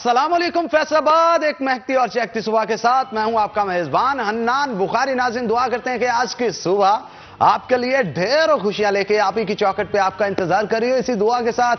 अस्सलाम वालेकुम फैसलाबाद, एक महकती और चहकती सुबह के साथ मैं हूं आपका मेजबान हन्नान बुखारी। नाज़रीन, दुआ करते हैं कि आज की सुबह आपके लिए ढेरों खुशियां लेके आप ही की चौखट पे आपका इंतजार कर रही हो। इसी दुआ के साथ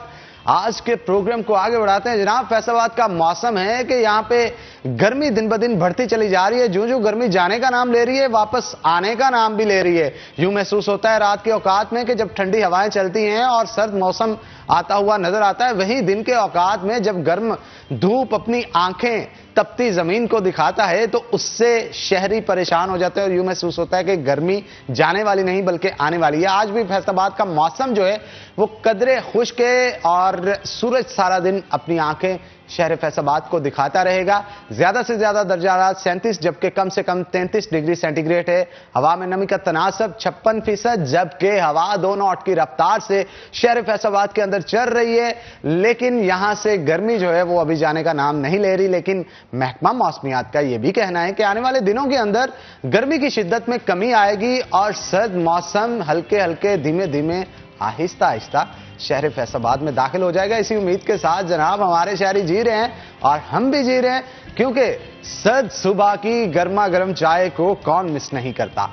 आज के प्रोग्राम को आगे बढ़ाते हैं। जनाब, फैसलाबाद का मौसम है कि यहां पे गर्मी दिन ब दिन बढ़ती चली जा रही है। जो जो गर्मी जाने का नाम ले रही है, वापस आने का नाम भी ले रही है। यूं महसूस होता है रात के औकात में कि जब ठंडी हवाएं चलती हैं और सर्द मौसम आता हुआ नजर आता है, वहीं दिन के औकात में जब गर्म धूप अपनी आंखें तपती जमीन को दिखाता है तो उससे शहरी परेशान हो जाते हैं और यूं महसूस होता है कि गर्मी जाने वाली नहीं बल्कि आने वाली है। आज भी फैसलाबाद का मौसम जो है वो कदरे खुश्क है और सूरज सारा दिन अपनी आंखें शहर फैसलाबाद को दिखाता रहेगा। ज्यादा से ज्यादा दर्जा हरारत 37 जबकि कम से कम 33 डिग्री सेंटीग्रेड है। हवा में नमी का तनासब 56%, जबकि हवा 2 नॉट की रफ्तार से शहर फैसलाबाद के अंदर चल रही है। लेकिन यहां से गर्मी जो है वो अभी जाने का नाम नहीं ले रही। लेकिन महकमा मौसमियात का यह भी कहना है कि आने वाले दिनों के अंदर गर्मी की शिद्दत में कमी आएगी और सर्द मौसम हल्के हल्के धीमे धीमे आहिस्ता आहिस्ता शहर फैसलाबाद में दाखिल हो जाएगा। इसी उम्मीद के साथ जनाब हमारे शहरी जी रहे हैं और हम भी जी रहे हैं, क्योंकि सर्द सुबह की गर्मा गर्म चाय को कौन मिस नहीं करता।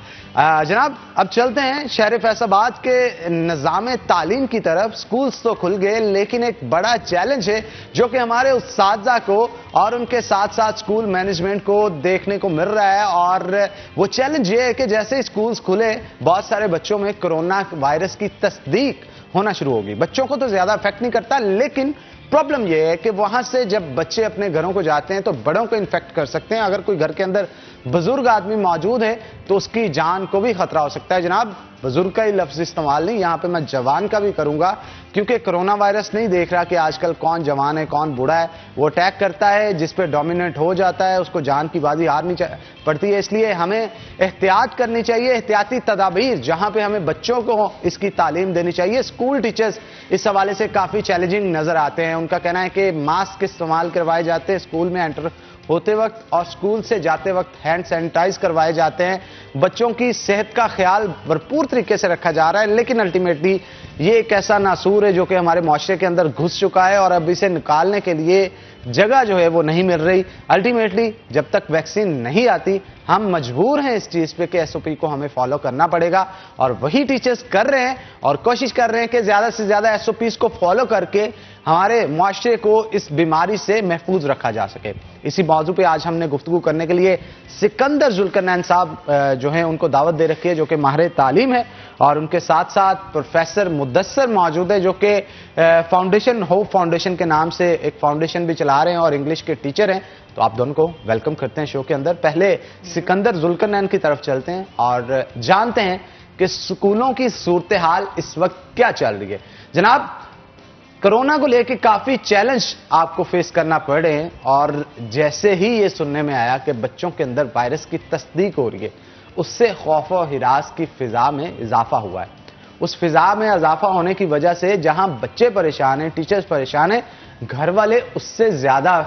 जनाब, अब चलते हैं शहर फैसलाबाद के निज़ाम तालीम की तरफ। स्कूल्स तो खुल गए, लेकिन एक बड़ा चैलेंज है जो कि हमारे उस्तादा को और उनके साथ साथ स्कूल मैनेजमेंट को देखने को मिल रहा है। और वो चैलेंज ये है कि जैसे स्कूल्स खुले, बहुत सारे बच्चों में कोरोना वायरस की तस्दीक होना शुरू होगी। बच्चों को तो ज्यादा इफेक्ट नहीं करता, लेकिन प्रॉब्लम यह है कि वहां से जब बच्चे अपने घरों को जाते हैं तो बड़ों को इन्फेक्ट कर सकते हैं। अगर कोई घर के अंदर बुजुर्ग आदमी मौजूद है तो उसकी जान को भी खतरा हो सकता है। जनाब, बुजुर्ग का ही लफ्ज इस्तेमाल नहीं, यहां पे मैं जवान का भी करूंगा, क्योंकि कोरोना वायरस नहीं देख रहा कि आजकल कौन जवान है कौन बूढ़ा है। वो अटैक करता है, जिस पे डोमिनेट हो जाता है उसको जान की बाजी हारनी पड़ती है। इसलिए हमें एहतियात करनी चाहिए, एहतियाती तदाबीर जहां पे हमें बच्चों को इसकी तालीम देनी चाहिए। स्कूल टीचर्स इस हवाले से काफी चैलेंजिंग नजर आते हैं। उनका कहना है कि मास्क इस्तेमाल करवाए जाते हैं स्कूल में एंटर होते वक्त और स्कूल से जाते वक्त हैंड सैनिटाइज करवाए जाते हैं। बच्चों की सेहत का ख्याल भरपूर तरीके से रखा जा रहा है, लेकिन अल्टीमेटली ये एक ऐसा नासूर है जो कि हमारे माशरे के अंदर घुस चुका है और अब इसे निकालने के लिए जगह जो है वो नहीं मिल रही। अल्टीमेटली जब तक वैक्सीन नहीं आती हम मजबूर हैं इस चीज पे कि एसओपी को हमें फॉलो करना पड़ेगा, और वही टीचर्स कर रहे हैं और कोशिश कर रहे हैं कि ज्यादा से ज्यादा एसओपीज को फॉलो करके हमारे मुआशरे को इस बीमारी से महफूज रखा जा सके। इसी मौजू पे आज हमने गुफ्तगू करने के लिए सिकंदर जुल्करनैन साहब जो हैं उनको दावत दे रखी है, जो कि माहिर तालीम है, और उनके साथ साथ प्रोफेसर मुदस्सर मौजूद है जो कि फाउंडेशन होप फाउंडेशन के नाम से एक फाउंडेशन भी चला रहे हैं और इंग्लिश के टीचर हैं। तो आप दोनों को वेलकम करते हैं शो के अंदर। पहले सिकंदर जुल्करनैन की तरफ चलते हैं और जानते हैं कि स्कूलों की सूरत हाल इस वक्त क्या चल रही है। जनाब, कोरोना को लेकर काफी चैलेंज आपको फेस करना पड़े हैं और जैसे ही ये सुनने में आया कि बच्चों के अंदर वायरस की तस्दीक हो रही है, उससे खौफ और हिरास की फिजा में इजाफा हुआ है। उस फिजा में इजाफा होने की वजह से जहां बच्चे परेशान हैं, टीचर्स परेशान हैं, घर वाले उससे ज्यादा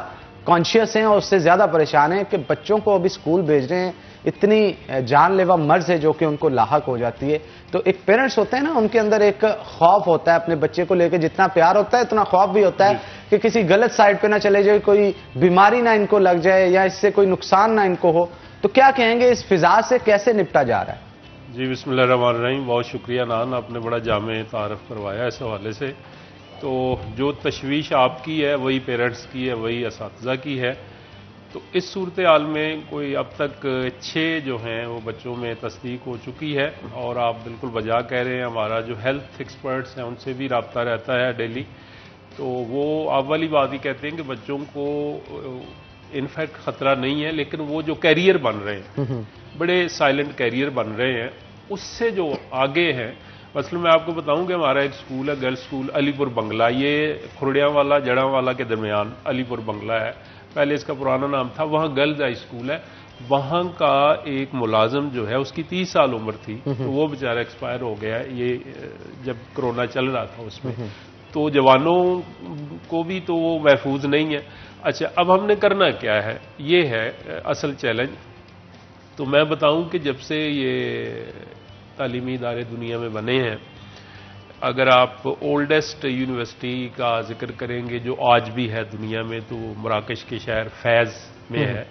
कॉन्शियस हैं और उससे ज्यादा परेशान हैं कि बच्चों को अभी स्कूल भेज रहे हैं। इतनी जानलेवा मर्ज है जो कि उनको लाहक हो जाती है। तो एक पेरेंट्स होते हैं ना, उनके अंदर एक खौफ होता है अपने बच्चे को लेकर। जितना प्यार होता है उतना खौफ भी होता है कि किसी गलत साइड पे ना चले जाए, कोई बीमारी ना इनको लग जाए या इससे कोई नुकसान ना इनको हो। तो क्या कहेंगे, इस फिजा से कैसे निपटा जा रहा है? जी, बिस्मिल्लाहिर्रहमानिर्रहीम। बहुत शुक्रिया नान, आपने बड़ा जामे तारफ करवाया इस हवाले से। तो जो तशवीश आपकी है वही पेरेंट्स की है, वही असातिज़ा की है। तो इस सूरत हाल में कोई अब तक 6 जो हैं वो बच्चों में तस्दीक हो चुकी है, और आप बिल्कुल वजह कह रहे हैं। हमारा जो हेल्थ एक्सपर्ट्स हैं उनसे भी रब्ता रहता है डेली, तो वो आप वाली बात ही कहते हैं कि बच्चों को इनफैक्ट ख़तरा नहीं है, लेकिन वो जो कैरियर बन रहे हैं, बड़े साइलेंट कैरियर बन रहे हैं, उससे जो आगे हैं। मसलन मैं आपको बताऊं कि हमारा एक स्कूल है, गर्ल्स स्कूल अलीपुर बंगला, ये खुरड़ियाँ वाला जड़ा वाला के दरमियान अलीपुर बंगला है, पहले इसका पुराना नाम था। वहाँ गर्ल्स हाई स्कूल है। वहाँ का एक मुलाजिम जो है उसकी 30 साल उम्र थी, तो वो बेचारा एक्सपायर हो गया ये जब कोरोना चल रहा था उसमें। तो जवानों को भी तो वो महफूज नहीं है। अच्छा, अब हमने करना क्या है, ये है असल चैलेंज। तो मैं बताऊं कि जब से ये तालीमी इदारे दुनिया में बने हैं, अगर आप ओल्डेस्ट यूनिवर्सिटी का जिक्र करेंगे जो आज भी है दुनिया में, तो मराकश के शहर फैज़ में है,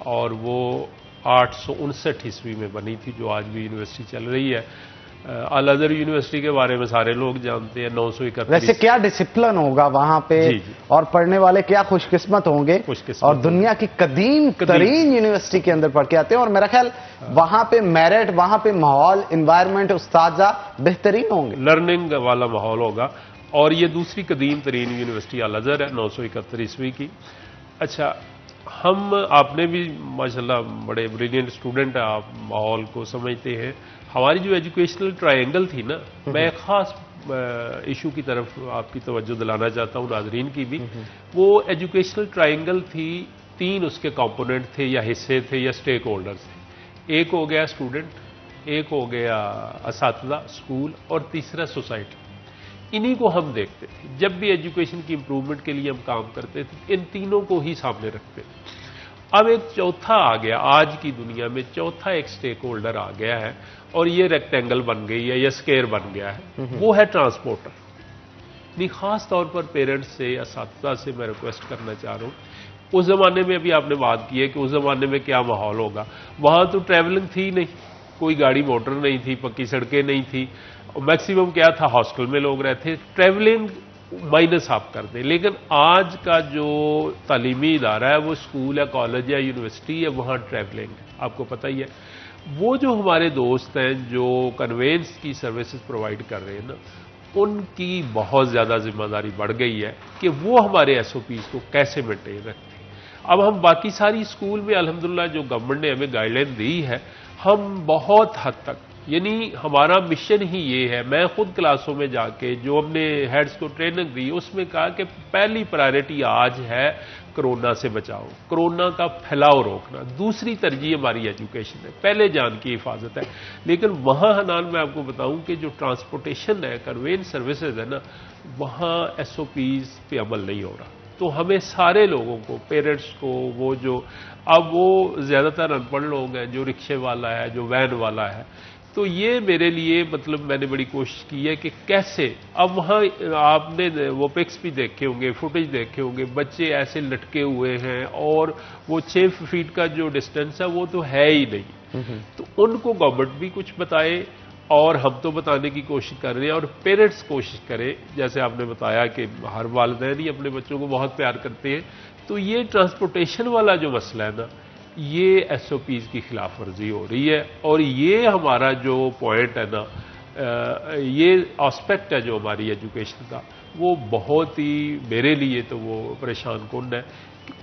और वो 859 ईस्वी में बनी थी, जो आज भी यूनिवर्सिटी चल रही है। अल अज़हर यूनिवर्सिटी के बारे में सारे लोग जानते हैं, 931। वैसे क्या डिसिप्लिन होगा वहां पे, जी। और पढ़ने वाले क्या खुशकिस्मत होंगे, और दुनिया की कदीम तरीन यूनिवर्सिटी के अंदर पढ़ के आते हैं, और मेरा ख्याल वहां पे मेरिट, वहां पे माहौल, एनवायरनमेंट, उस्तादा बेहतरीन होंगे, लर्निंग वाला माहौल होगा। और ये दूसरी कदीम तरीन यूनिवर्सिटी अल अज़हर है, 971 ईस्वी की। अच्छा, आपने भी माशाल्लाह बड़े ब्रिलियंट स्टूडेंट हैं, आप माहौल को समझते हैं। हमारी जो एजुकेशनल ट्रायंगल थी ना, मैं खास इशू की तरफ आपकी तवज्जो दिलाना चाहता हूं, नाजरीन की भी। वो एजुकेशनल ट्रायंगल थी, 3 उसके कंपोनेंट थे या हिस्से थे या स्टेक होल्डर्स थे। एक हो गया स्टूडेंट, एक हो गया असातिज़ा स्कूल, और तीसरा सोसाइटी। इन्हीं को हम देखते थे जब भी एजुकेशन की इंप्रूवमेंट के लिए हम काम करते थे, इन तीनों को ही सामने रखते थे। अब एक चौथा आ गया, आज की दुनिया में चौथा एक स्टेक होल्डर आ गया है, और ये रेक्टेंगल बन गई है या स्क्वायर बन गया है, वो है ट्रांसपोर्टर। नहीं, खास तौर पर पेरेंट्स से या असातिज़ा से मैं रिक्वेस्ट करना चाह रहा हूँ, उस जमाने में अभी आपने बात की है कि उस जमाने में क्या माहौल होगा। वहां तो ट्रैवलिंग थी नहीं, कोई गाड़ी मोटर नहीं थी, पक्की सड़कें नहीं थी, मैक्सिमम क्या था, हॉस्टल में लोग रहते। ट्रैवलिंग माइनस आप कर दें, लेकिन आज का जो तालीमी इदारा है, वो स्कूल है, कॉलेज या यूनिवर्सिटी है, वहाँ ट्रैवलिंग आपको पता ही है। वो जो हमारे दोस्त हैं जो कन्वेंस की सर्विसेज प्रोवाइड कर रहे हैं ना, उनकी बहुत ज़्यादा जिम्मेदारी बढ़ गई है कि वो हमारे SOPs को कैसे मेंटेन रखते हैं। अब हम बाकी सारी स्कूल में अल्हम्दुलिल्लाह जो गवर्नमेंट ने हमें गाइडलाइन दी है, हम बहुत हद तक, यानी हमारा मिशन ही ये है। मैं खुद क्लासों में जाके जो हमने हेड्स को ट्रेनिंग दी, उसमें कहा कि पहली प्रायोरिटी आज है कोरोना से बचाओ, कोरोना का फैलाव रोकना। दूसरी तरजीह हमारी एजुकेशन है, पहले जान की हिफाजत है। लेकिन वहां हनान, मैं आपको बताऊं कि जो ट्रांसपोर्टेशन है, कन्वेंस सर्विसेज है ना, वहां SOPs पे अमल नहीं हो रहा। तो हमें सारे लोगों को, पेरेंट्स को, वो जो अब वो ज्यादातर अनपढ़ लोग हैं, जो रिक्शे वाला है, जो वैन वाला है, तो ये मेरे लिए मतलब मैंने बड़ी कोशिश की है कि कैसे, अब वहाँ आपने वो पिक्स भी देखे होंगे, फुटेज देखे होंगे, बच्चे ऐसे लटके हुए हैं, और वो 6 फीट का जो डिस्टेंस है वो तो है ही नहीं। तो उनको गवर्नमेंट भी कुछ बताए, और हम तो बताने की कोशिश कर रहे हैं, और पेरेंट्स कोशिश करें। जैसे आपने बताया कि हर वालिदैन ही अपने बच्चों को बहुत प्यार करते हैं, तो ये ट्रांसपोर्टेशन वाला जो मसला है ना, ये SOPs की खिलाफ वर्जी हो रही है। और ये हमारा जो पॉइंट है ना, ये एस्पेक्ट है जो हमारी एजुकेशन का, वो बहुत ही मेरे लिए तो वो परेशान कुन है।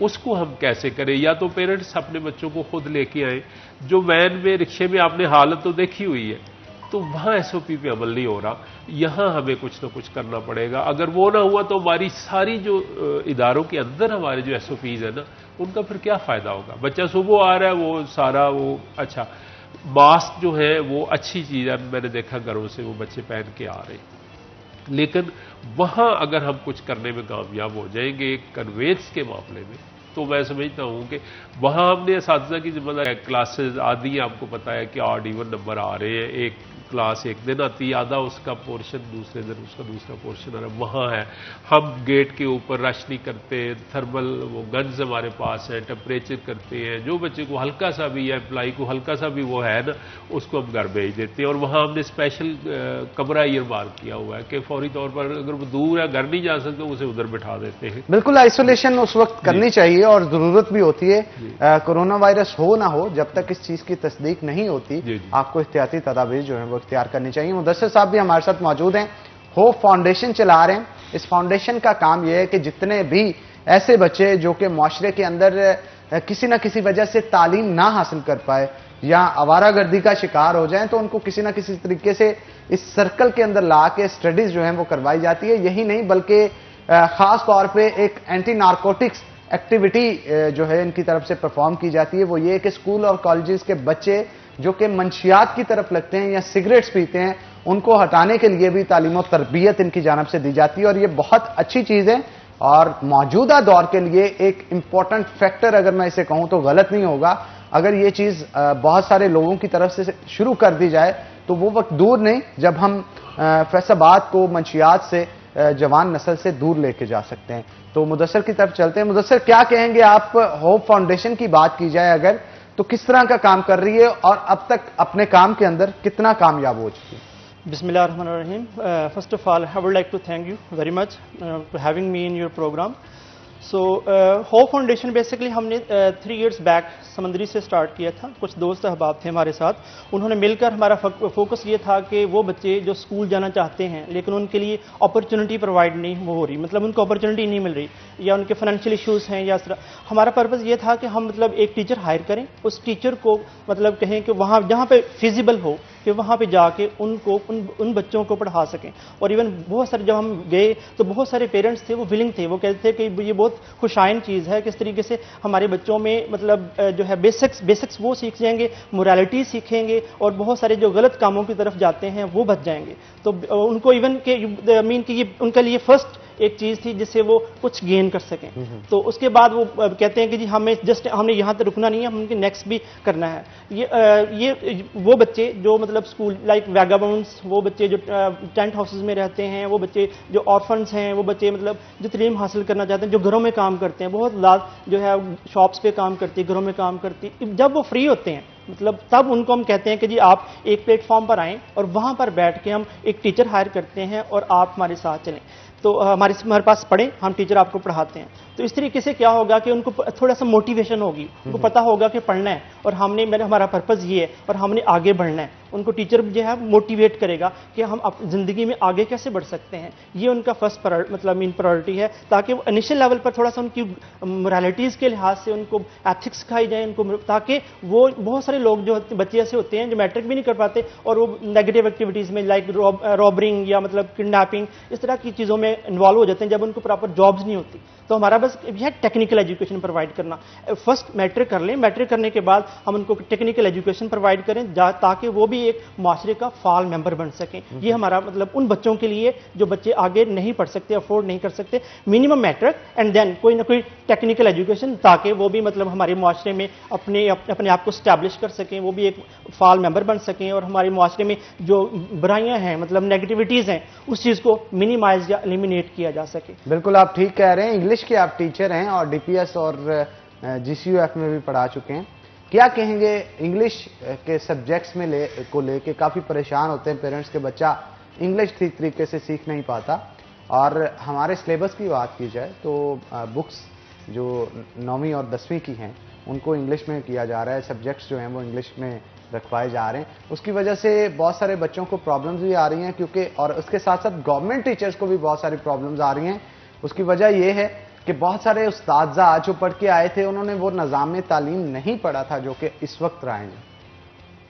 उसको हम कैसे करें? या तो पेरेंट्स अपने बच्चों को खुद लेके आए। जो वैन में, रिक्शे में आपने हालत तो देखी हुई है, तो वहां SOP पे अमल नहीं हो रहा। यहां हमें कुछ ना कुछ करना पड़ेगा। अगर वो ना हुआ तो हमारी सारी जो इदारों के अंदर हमारे जो SOPs है ना, उनका फिर क्या फायदा होगा? बच्चा सुबह आ रहा है, वो सारा वो, अच्छा मास्क जो है वो अच्छी चीज है, मैंने देखा घरों से वो बच्चे पहन के आ रहे हैं। लेकिन वहां अगर हम कुछ करने में कामयाब हो जाएंगे कन्वेंस के मामले में, तो मैं समझता हूं कि वहां हमने असातिज़ा की जिम्मेदारी, क्लासेस आदि आपको पता है कि ऑड इवन नंबर आ रहे हैं। एक क्लास एक दिन आती है, आधा उसका पोर्शन, दूसरे दिन उसका दूसरा पोर्शन आ रहा है। वहाँ है, हम गेट के ऊपर रोशनी करते हैं, थर्मल वो गन्स हमारे पास है, टेम्परेचर करते हैं। जो बच्चे को हल्का सा भी या एम्प्लाई को हल्का सा भी वो है ना, उसको हम घर भेज देते हैं। और वहाँ हमने स्पेशल कमरा ईयर मार्क किया हुआ है कि फौरी तौर पर अगर वो दूर है, घर नहीं जा सकते, उसे उधर बिठा देते हैं। बिल्कुल, आइसोलेशन उस वक्त करनी चाहिए और जरूरत भी होती है। कोरोना वायरस हो ना हो, जब तक इस चीज की तस्दीक नहीं होती, आपको एहतियाती तदाबीर जो है वो इख्तियार करनी चाहिए। मुदस्सिर साहब भी हमारे साथ मौजूद हैं, होप फाउंडेशन चला रहे हैं। इस फाउंडेशन का काम यह है कि जितने भी ऐसे बच्चे जो कि माशरे के अंदर किसी ना किसी वजह से तालीम ना हासिल कर पाए या आवारागर्दी का शिकार हो जाएं, तो उनको किसी ना किसी तरीके से इस सर्कल के अंदर ला के स्टडीज जो है वो करवाई जाती है। यही नहीं बल्कि खास तौर पे एक एंटी नारकोटिक्स एक्टिविटी जो है इनकी तरफ से परफॉर्म की जाती है। वो ये कि स्कूल और कॉलेजेस के बच्चे जो कि मंशियात की तरफ लगते हैं या सिगरेट्स पीते हैं, उनको हटाने के लिए भी तालीम और तरबियत इनकी जानब से दी जाती है। और ये बहुत अच्छी चीज है और मौजूदा दौर के लिए एक इंपॉर्टेंट फैक्टर, अगर मैं इसे कहूं तो गलत नहीं होगा। अगर ये चीज बहुत सारे लोगों की तरफ से शुरू कर दी जाए, तो वो वक्त दूर नहीं जब हम फैसलाबाद को मंशियात से, जवान नस्ल से दूर लेके जा सकते हैं। तो मुदस्सर की तरफ चलते हैं। मुदस्सर, क्या कहेंगे आप? होप फाउंडेशन की बात की जाए अगर, तो किस तरह का काम कर रही है और अब तक अपने काम के अंदर कितना कामयाब हो चुकी है? Bismillahirrahmanirrahim. First of all, I would like to thank you very much for having me in your program. So, hope foundation basically हमने 3 years बैक समंदरी से स्टार्ट किया था। कुछ दोस्त अहबाब थे हमारे साथ, उन्होंने मिलकर, हमारा फोकस ये था कि वो बच्चे जो स्कूल जाना चाहते हैं लेकिन उनके लिए अपॉर्चुनिटी प्रोवाइड नहीं हो रही, मतलब उनको अपॉर्चुनिटी नहीं मिल रही, या उनके फाइनेंशियल इश्यूज़ हैं या इस तरह। हमारा पर्पज़ ये था कि हम मतलब एक टीचर हायर करें, उस टीचर को मतलब कहें कि वहाँ जहाँ पे फिजिबल हो कि वहाँ पे जाके उनको उन बच्चों को पढ़ा सकें। और इवन बहुत सारे जब हम गए तो बहुत सारे पेरेंट्स थे, वो विलिंग थे, वो कहते थे कि ये बहुत खुशाइन चीज़ है, किस तरीके से हमारे बच्चों में मतलब जो है बेसिक्स वो सीख जाएंगे, मोरालिटी सीखेंगे और बहुत सारे जो गलत कामों की तरफ जाते हैं वो बच जाएंगे। तो उनको इवन के मीन कि ये उनके लिए फर्स्ट एक चीज़ थी जिससे वो कुछ गेन कर सकें। तो उसके बाद वो कहते हैं कि जी हमने यहाँ तक रुकना नहीं है, हमने नेक्स्ट भी करना है। ये वो बच्चे जो मतलब स्कूल लाइक वैगाबाउंड्स, वो बच्चे जो टेंट हाउसेस में रहते हैं, वो बच्चे जो ऑर्फन्स हैं, वो बच्चे मतलब जो तलीम हासिल करना चाहते हैं, जो घरों में काम करते हैं, बहुत लाख जो है शॉप्स पे काम करती है, घरों में काम करती है, जब वो फ्री होते हैं मतलब तब उनको हम कहते हैं कि जी आप एक प्लेटफॉर्म पर आएँ और वहाँ पर बैठ के हम एक टीचर हायर करते हैं और आप हमारे साथ चलें, तो हमारे पास पढ़ें, हम टीचर आपको पढ़ाते हैं। तो इस तरीके से क्या होगा कि उनको थोड़ा सा मोटिवेशन होगी, उनको पता होगा कि पढ़ना है और हमारा पर्पज़ ये है और हमने आगे बढ़ना है। उनको टीचर जो है मोटिवेट करेगा कि हम अपनी ज़िंदगी में आगे कैसे बढ़ सकते हैं। ये उनका फर्स्ट मतलब मेन प्रायोरिटी है, ताकि वो इनिशियल लेवल पर थोड़ा सा उनकी मोरालिटीज़ के लिहाज से उनको एथिक्स सिखाई जाए उनको, ताकि वो बहुत सारे लोग जो बच्चे ऐसे होते हैं जो मैट्रिक भी नहीं कर पाते और वो नेगेटिव एक्टिविटीज़ में लाइक रॉबरिंग या मतलब किडनैपिंग इस तरह की चीज़ों में इन्वॉल्व हो जाते हैं जब उनको प्रॉपर जॉब्स नहीं होती। तो हमारा बस यह टेक्निकल एजुकेशन प्रोवाइड करना, फर्स्ट मैट्रिक कर लें, मैट्रिक करने के बाद हम उनको टेक्निकल एजुकेशन प्रोवाइड करें ताकि वो भी एक माशरे का फाल मेंबर बन सकें। ये हमारा मतलब उन बच्चों के लिए जो बच्चे आगे नहीं पढ़ सकते, अफोर्ड नहीं कर सकते, मिनिमम मैट्रिक एंड देन कोई ना कोई टेक्निकल एजुकेशन, ताकि वो भी मतलब हमारे माशरे में अपने आप को स्टैब्लिश कर सकें, वो भी एक फाल मेंबर बन सकें और हमारे माशरे में जो बुराइयां हैं मतलब नेगेटिविटीज़ हैं उस चीज़ को मिनिमाइज या एलिमिनेट किया जा सके। बिल्कुल आप ठीक कह रहे हैं। इंग्लिश के आप टीचर हैं और डीपीएस और जीसीयूएफ में भी पढ़ा चुके हैं। क्या कहेंगे इंग्लिश के सब्जेक्ट्स में लेके काफ़ी परेशान होते हैं पेरेंट्स के, बच्चा इंग्लिश ठीक तरीके से सीख नहीं पाता। और हमारे सिलेबस की बात की जाए तो बुक्स जो 9वीं और 10वीं की हैं उनको इंग्लिश में किया जा रहा है, सब्जेक्ट्स जो हैं वो इंग्लिश में रखवाए जा रहे हैं। उसकी वजह से बहुत सारे बच्चों को प्रॉब्लम्स भी आ रही हैं, क्योंकि और उसके साथ साथ गवर्नमेंट टीचर्स को भी बहुत सारी प्रॉब्लम्स आ रही हैं। उसकी वजह यह है कि बहुत सारे उस्ताद जो पढ़ के आए थे उन्होंने वो निज़ाम तालीम नहीं पढ़ा था जो कि इस वक्त राय में,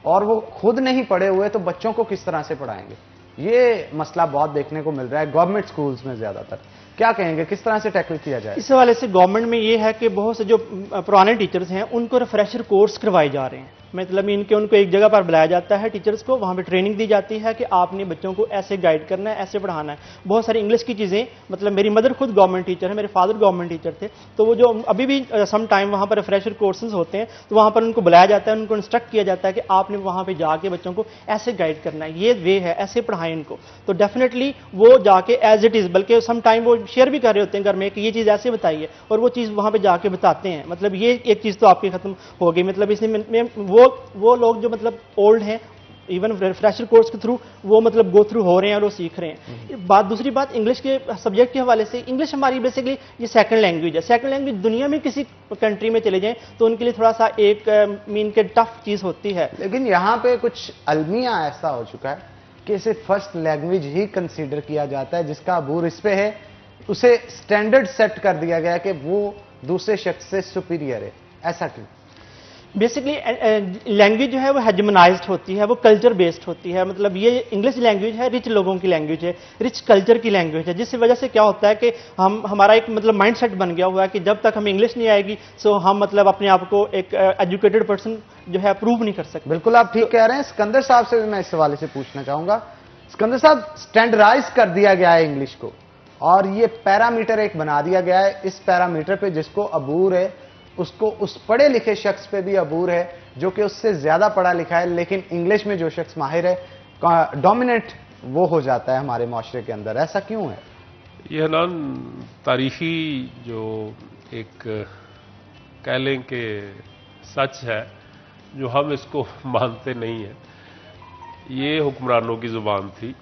और वो खुद नहीं पढ़े हुए तो बच्चों को किस तरह से पढ़ाएंगे। ये मसला बहुत देखने को मिल रहा है गवर्नमेंट स्कूल्स में ज़्यादातर। क्या कहेंगे किस तरह से टैकल किया जाए? इस हवाले से गवर्नमेंट में ये है कि बहुत से जो पुराने टीचर्स हैं उनको रिफ्रेशर कोर्स करवाए जा रहे हैं, मतलब इनके उनको एक जगह पर बुलाया जाता है टीचर्स को, वहाँ पे ट्रेनिंग दी जाती है कि आपने बच्चों को ऐसे गाइड करना है, ऐसे पढ़ाना है। बहुत सारी इंग्लिश की चीज़ें, मतलब मेरी मदर खुद गवर्नमेंट टीचर है, मेरे फादर गवर्नमेंट टीचर थे, तो वो जो अभी भी सम टाइम वहाँ पर रिफ्रेशर कोर्सेज होते हैं तो वहाँ पर उनको बुलाया जाता है, उनको इंस्ट्रक्ट किया जाता है कि आपने वहाँ पर जाके बच्चों को ऐसे गाइड करना है, ये वे है, ऐसे पढ़ाएं इनको। तो डेफिनेटली वो जाके एज इट इज़, बल्कि सम टाइम वो शेयर भी कर रहे होते हैं घर में कि ये चीज़ ऐसे बताइए, और वो चीज़ वहाँ पर जाके बताते हैं। मतलब ये एक चीज़ तो आपकी खत्म हो गई, मतलब इसमें वो लोग जो मतलब ओल्ड हैं इवन रिफ्रेशर कोर्स के थ्रू वो मतलब गो थ्रू हो रहे हैं और वो सीख रहे हैं। दूसरी बात इंग्लिश के सब्जेक्ट के हवाले से, इंग्लिश हमारी बेसिकली ये सेकंड लैंग्वेज है। सेकंड लैंग्वेज दुनिया में किसी कंट्री में चले जाएं तो उनके लिए थोड़ा सा एक मीन के टफ चीज़ होती है, लेकिन यहाँ पे कुछ अलमिया ऐसा हो चुका है कि इसे फर्स्ट लैंग्वेज ही कंसीडर किया जाता है, जिसका अबूर इस पे है, उसे स्टैंडर्ड सेट कर दिया गया कि वो दूसरे शख्स से सुपीरियर है। ऐसा क्यों? बेसिकली लैंग्वेज जो है वो हेजमनाइज्ड होती है, वो कल्चर बेस्ड होती है। मतलब ये इंग्लिश लैंग्वेज है, रिच लोगों की लैंग्वेज है, रिच कल्चर की लैंग्वेज है, जिसकी वजह से क्या होता है कि हमारा एक मतलब माइंडसेट बन गया हुआ है कि जब तक हमें इंग्लिश नहीं आएगी सो हम मतलब अपने आप को एक एजुकेटेड पर्सन जो है प्रूव नहीं कर सकते। बिल्कुल आप ठीक कह रहे हैं। सिकंदर साहब से भी मैं इस हवाले से पूछना चाहूंगा। सिकंदर साहब, स्टैंडर्डाइज कर दिया गया है इंग्लिश को और ये पैरामीटर एक बना दिया गया है, इस पैरामीटर पे जिसको अबूर है उसको उस पढ़े लिखे शख्स पे भी अबूर है जो कि उससे ज्यादा पढ़ा लिखा है, लेकिन इंग्लिश में जो शख्स माहिर है, डोमिनेंट वो हो जाता है हमारे माशरे के अंदर, ऐसा क्यों है? ये हनान तारीखी जो एक कह लें कि सच है, जो हम इसको मानते नहीं हैं। ये हुक्मरानों की जुबान थी,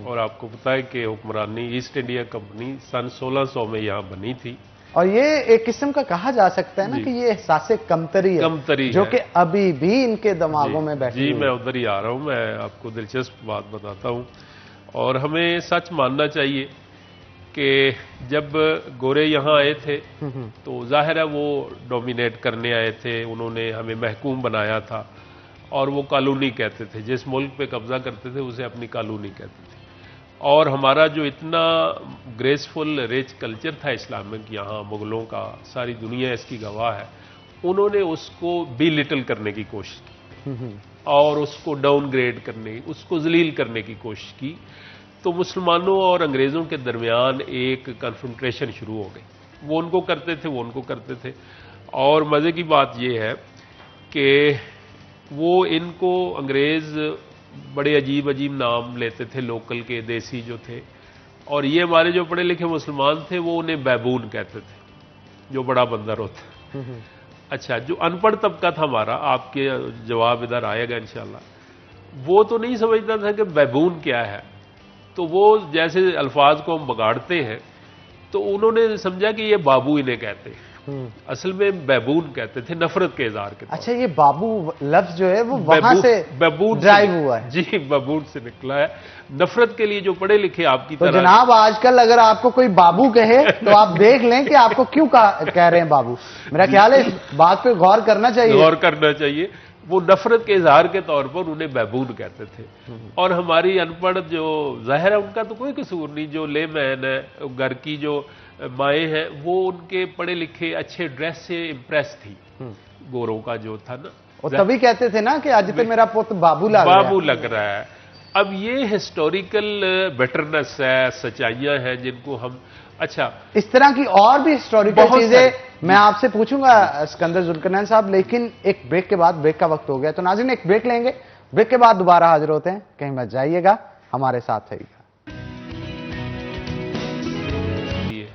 और आपको पता है कि हुक्मरानी ईस्ट इंडिया कंपनी सन 1600 में यहाँ बनी थी। और ये एक किस्म का कहा जा सकता है ना कि ये एहसास कमतरी है, जो कि अभी भी इनके दिमागों में बैठी जी, मैं उधर ही आ रहा हूँ। मैं आपको दिलचस्प बात बताता हूँ, और हमें सच मानना चाहिए कि जब गोरे यहाँ आए थे तो जाहिर है वो डोमिनेट करने आए थे, उन्होंने हमें महकूम बनाया था, और वो कॉलोनी कहते थे। जिस मुल्क पे कब्जा करते थे उसे अपनी कॉलोनी कहते थे। और हमारा जो इतना ग्रेसफुल रिच कल्चर था इस्लामिक यहाँ मुगलों का, सारी दुनिया इसकी गवाह है, उन्होंने उसको बिलिटल करने की कोशिश की और उसको डाउनग्रेड करने, उसको जलील करने की कोशिश की। तो मुसलमानों और अंग्रेज़ों के दरमियान एक कन्फ्रंटेशन शुरू हो गई। वो उनको करते थे, वो उनको करते थे। और मज़े की बात यह है कि वो इनको अंग्रेज़ बड़े अजीब अजीब नाम लेते थे, लोकल के देसी जो थे, और ये हमारे जो पढ़े लिखे मुसलमान थे वो उन्हें बैबून कहते थे, जो बड़ा बंदर होता। अच्छा, जो अनपढ़ तबका था हमारा, आपके जवाब इधर आएगा इंशाल्लाह, वो तो नहीं समझता था कि बैबून क्या है। तो वो जैसे अल्फाज को हम बगाड़ते हैं, तो उन्होंने समझा कि ये बाबू इन्हें कहते हैं। असल में बैबून कहते थे, नफरत के इज़हार के। अच्छा, ये बाबू लफ्ज जो है वो वहां से बैबून ड्राइव हुआ है? जी, बैबून से निकला है। नफरत के लिए जो पढ़े लिखे आपकी तो तरह। जनाब, आजकल अगर आपको कोई बाबू कहे तो आप देख लें कि आपको क्यों कह रहे हैं बाबू। मेरा ख्याल है इस बात पे गौर करना चाहिए। गौर करना चाहिए। वो नफरत के इजहार के तौर पर उन्हें बैबून कहते थे। और हमारी अनपढ़ जो ज़ाहिर है उनका तो कोई कसूर नहीं, जो लेमैन है, घर की जो माएँ हैं, वो उनके पढ़े लिखे अच्छे ड्रेस से इम्प्रेस थी, गोरों का जो था ना। और तभी कहते थे ना कि आज तो मेरा पुत्र बाबू लग रहा है। अब ये हिस्टोरिकल बेटरनेस है, सच्चाइयाँ हैं जिनको हम, अच्छा, इस तरह की और भी हिस्टोरिकल चीजें मैं आपसे पूछूंगा सिकंदर जुल्करनैन साहब, लेकिन एक ब्रेक के बाद, ब्रेक का वक्त हो गया, तो नाज़रीन एक ब्रेक लेंगे, ब्रेक के बाद दोबारा हाजिर होते हैं। कहीं मत जाइएगा, हमारे साथ रहिएगा।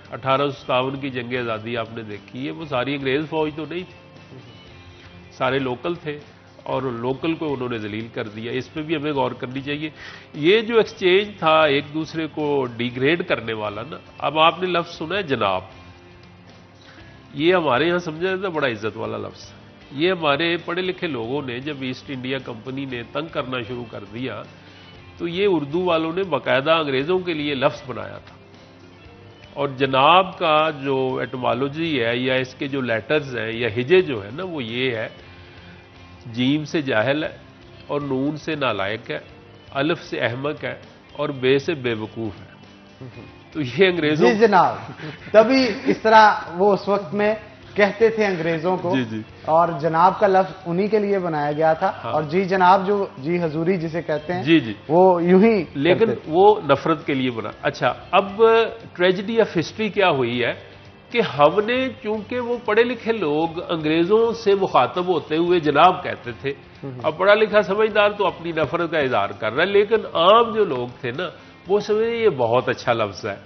1857 की जंग आज़ादी आपने देखी है, वो सारी अंग्रेज फौज तो नहीं थी, सारे लोकल थे, और लोकल को उन्होंने जलील कर दिया। इस पर भी हमें गौर करनी चाहिए। ये जो एक्सचेंज था एक दूसरे को डिग्रेड करने वाला ना, अब आपने लफ्ज़ सुना है जनाब, ये हमारे यहाँ समझा जाता है बड़ा इज्जत वाला लफ्ज़। ये हमारे पढ़े लिखे लोगों ने जब ईस्ट इंडिया कंपनी ने तंग करना शुरू कर दिया, तो ये उर्दू वालों ने बाकायदा अंग्रेज़ों के लिए लफ्ज़ बनाया था। और जनाब का जो एटमोलॉजी है, या इसके जो लेटर्स हैं या हिजे जो है ना, वो ये है, जीम से जाहिल है, और नून से नालायक है, अलिफ से अहमक है, और बे से बेवकूफ़ है। तो ये अंग्रेजों, जी जनाब, तभी इस तरह वो उस वक्त में कहते थे अंग्रेजों को। जी। और जनाब का लफ्ज उन्हीं के लिए बनाया गया था। हाँ। और जी जनाब, जो जी हजूरी जिसे कहते हैं, जी, वो यूं ही, लेकिन वो नफरत के लिए बना। अच्छा, अब ट्रेजेडी ऑफ हिस्ट्री क्या हुई है कि हमने, चूंकि वो पढ़े लिखे लोग अंग्रेजों से मुखातब होते हुए जनाब कहते थे, अब पढ़ा लिखा समझदार तो अपनी नफरत का इजहार कर रहा है, लेकिन आम जो लोग थे ना, वो समझे ये बहुत अच्छा लफ्ज है,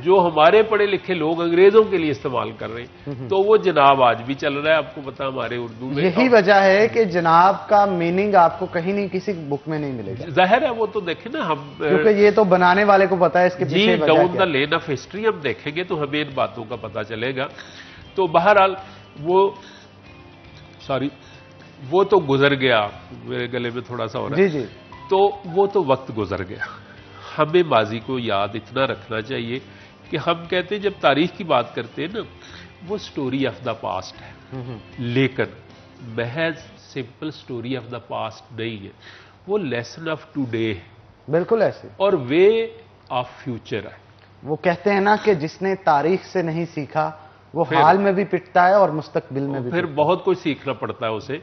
जो हमारे पढ़े लिखे लोग अंग्रेजों के लिए इस्तेमाल कर रहे हैं। तो वो जनाब आज भी चल रहा है, आपको पता हमारे उर्दू में। यही वजह है कि जनाब का मीनिंग आपको कहीं नहीं, किसी बुक में नहीं मिलेगा। जाहिर है, वो तो देखें ना हम, क्योंकि ये तो बनाने वाले को पता है इसके पीछे वजह क्या है। Down the lane of history हम देखेंगे तो हमें इन बातों का पता चलेगा। तो बहरहाल वो तो गुजर गया, मेरे गले में थोड़ा सा हो रहा है। जी। तो वो तो वक्त गुजर गया। हमें माजी को याद इतना रखना चाहिए कि हम कहते हैं, जब तारीख की बात करते हैं ना, वो स्टोरी ऑफ द पास्ट है, लेकिन महज simple story of the past नहीं है, वो लेसन ऑफ टुडे है। बिल्कुल ऐसे, और वे ऑफ फ्यूचर है। वो कहते हैं ना कि जिसने तारीख से नहीं सीखा वो हाल में भी पिटता है और मुस्तकबिल में भी, फिर बहुत कुछ सीखना पड़ता है उसे।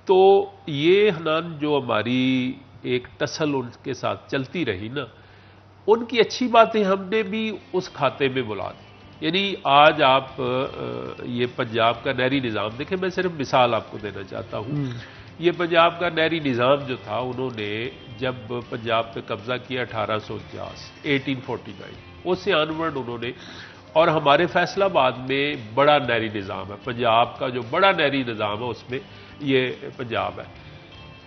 तो ये हनान जो हमारी एक टसल उनके साथ चलती रही ना, उनकी अच्छी बातें हमने भी उस खाते में बुला दी। यानी आज आप ये पंजाब का नहरी निज़ाम देखें, मैं सिर्फ मिसाल आपको देना चाहता हूँ ये पंजाब का नहरी निज़ाम जो था, उन्होंने जब पंजाब पे कब्जा किया 1849 उससे अनवर्ड उन्होंने, और हमारे फैसलाबाद में बड़ा नहरी निज़ाम है, पंजाब का जो बड़ा नहरी निज़ाम है उसमें ये पंजाब है।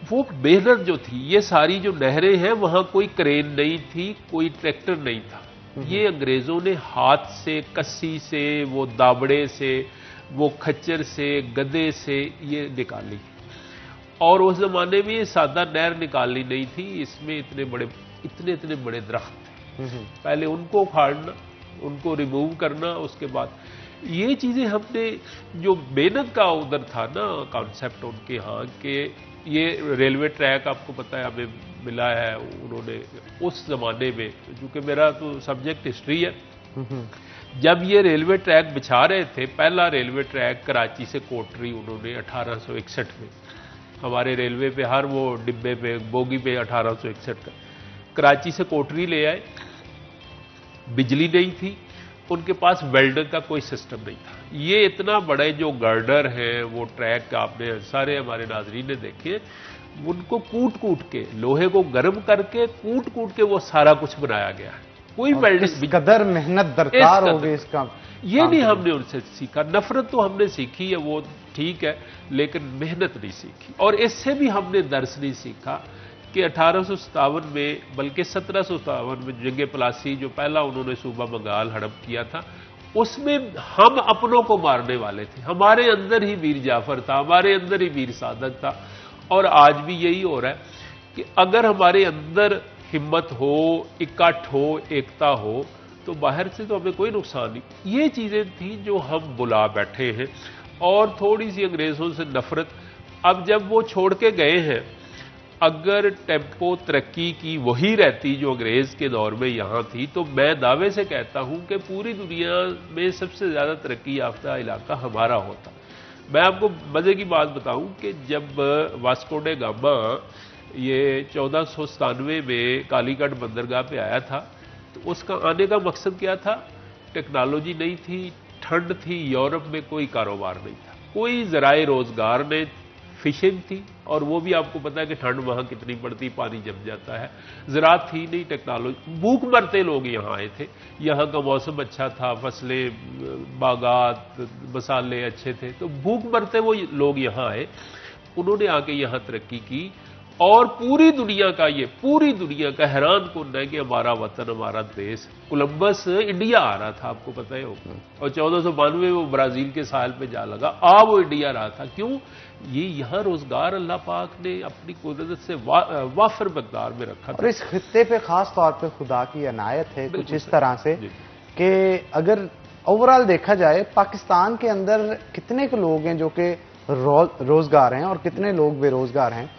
वो मेहनत जो थी, ये सारी जो नहरें हैं वहां कोई क्रेन नहीं थी, कोई ट्रैक्टर नहीं था, ये अंग्रेजों ने हाथ से, कस्सी से, वो दाबड़े से, वो खच्चर से, गदे से ये निकाली। और उस जमाने में ये सादा नहर निकालनी नहीं थी, इसमें इतने बड़े दरख्त थे, पहले उनको उखाड़ना, उनको रिमूव करना, उसके बाद ये चीजें हमने, जो मेहनत का उधर था ना कॉन्सेप्ट उनके यहाँ के, ये रेलवे ट्रैक आपको पता है हमें मिला है उन्होंने उस जमाने में, क्योंकि मेरा तो सब्जेक्ट हिस्ट्री है। जब ये रेलवे ट्रैक बिछा रहे थे, पहला रेलवे ट्रैक कराची से कोटरी उन्होंने 1861 में, हमारे रेलवे पे हर वो डिब्बे पे बोगी पे 1861 का, कराची से कोटरी ले आए। बिजली नहीं थी, उनके पास वेल्डर का कोई सिस्टम नहीं था। ये इतना बड़े जो गर्डर है, वो ट्रैक आपने सारे हमारे नाजरीन ने देखे, उनको कूट कूट के, लोहे को गर्म करके कूट कूट के वो सारा कुछ बनाया गया है। कोई वेल्डिंग कदर मेहनत दरकार होगी इसका, ये नहीं हमने उनसे सीखा। नफरत तो हमने सीखी है, वो ठीक है, लेकिन मेहनत नहीं सीखी। और इससे भी हमने दर्स नहीं सीखा कि 1857 में, बल्कि 1757 में जंगे प्लासी जो पहला उन्होंने सूबा बंगाल हड़प किया था, उसमें हम अपनों को मारने वाले थे। हमारे अंदर ही वीर जाफर था, हमारे अंदर ही वीर सादत था। और आज भी यही हो रहा है कि अगर हमारे अंदर हिम्मत हो, इकट्ठ हो, एकता हो, तो बाहर से तो हमें कोई नुकसान नहीं। ये चीजें थी जो हम बुला बैठे हैं। और थोड़ी सी अंग्रेजों से नफरत, अब जब वो छोड़ के गए हैं, अगर टेम्पो तरक्की की वही रहती जो अंग्रेज के दौर में यहां थी, तो मैं दावे से कहता हूं कि पूरी दुनिया में सबसे ज्यादा तरक्की याफ्ता इलाका हमारा होता। मैं आपको मजे की बात बताऊं कि जब वास्को डे गामा ये 1497 में कालीगढ़ बंदरगाह पे आया था, तो उसका आने का मकसद क्या था? टेक्नोलॉजी नहीं थी, ठंड थी, यूरोप में कोई कारोबार नहीं था, कोई जराए रोजगार नहीं, फिशिंग थी, और वो भी आपको पता है कि ठंड वहां कितनी पड़ती, पानी जम जाता है। ज़राअत थी नहीं, टेक्नोलॉजी, भूख मरते लोग यहां आए थे। यहां का मौसम अच्छा था, फसलें, बागात, मसाले अच्छे थे, तो भूख मरते वो लोग यहां आए। उन्होंने आके यहां तरक्की की, और पूरी दुनिया का हैरान कौन है कि हमारा वतन, हमारा देश, कोलंबस इंडिया आ रहा था, आपको पता ही होगा, और 1492 में वो ब्राजील के साहिल पे जा लगा, वो इंडिया रहा था। क्यों? ये यहाँ रोजगार अल्लाह पाक ने अपनी कुदरत से वाफिर मकदार में रखा था। और इस खित्ते पे खास तौर पे खुदा की अनायत है कुछ इस तरह से कि अगर ओवरऑल देखा जाए, पाकिस्तान के अंदर कितने के लोग हैं जो कि रोजगार हैं और कितने लोग बेरोजगार हैं,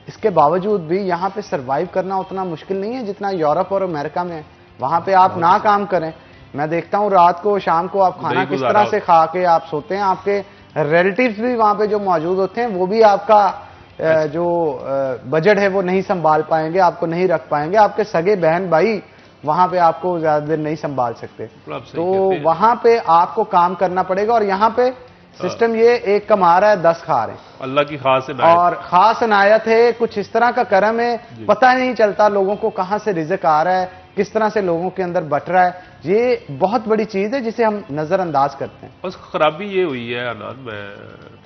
इसके बावजूद भी यहाँ पे सरवाइव करना उतना मुश्किल नहीं है जितना यूरोप और अमेरिका में है। वहां पे आप ना काम करें, मैं देखता हूँ रात को, शाम को आप खाना किस तरह से खा के आप सोते हैं, आपके रिलेटिव्स भी वहां पे जो मौजूद होते हैं वो भी आपका जो बजट है वो नहीं संभाल पाएंगे, आपको नहीं रख पाएंगे, आपके सगे बहन भाई वहां पे आपको ज्यादा देर नहीं संभाल सकते। तो वहां पे आपको काम करना पड़ेगा। और यहाँ पे सिस्टम ये, एक कमा रहा है 10 खा रहे हैं, अल्लाह की खास इनायत, और खास इनायत है, कुछ इस तरह का करम है, पता नहीं चलता लोगों को कहां से रिज़्क आ रहा है, किस तरह से लोगों के अंदर बट रहा है। ये बहुत बड़ी चीज है जिसे हम नजरअंदाज करते हैं। बस खराबी ये हुई है अनान, मैं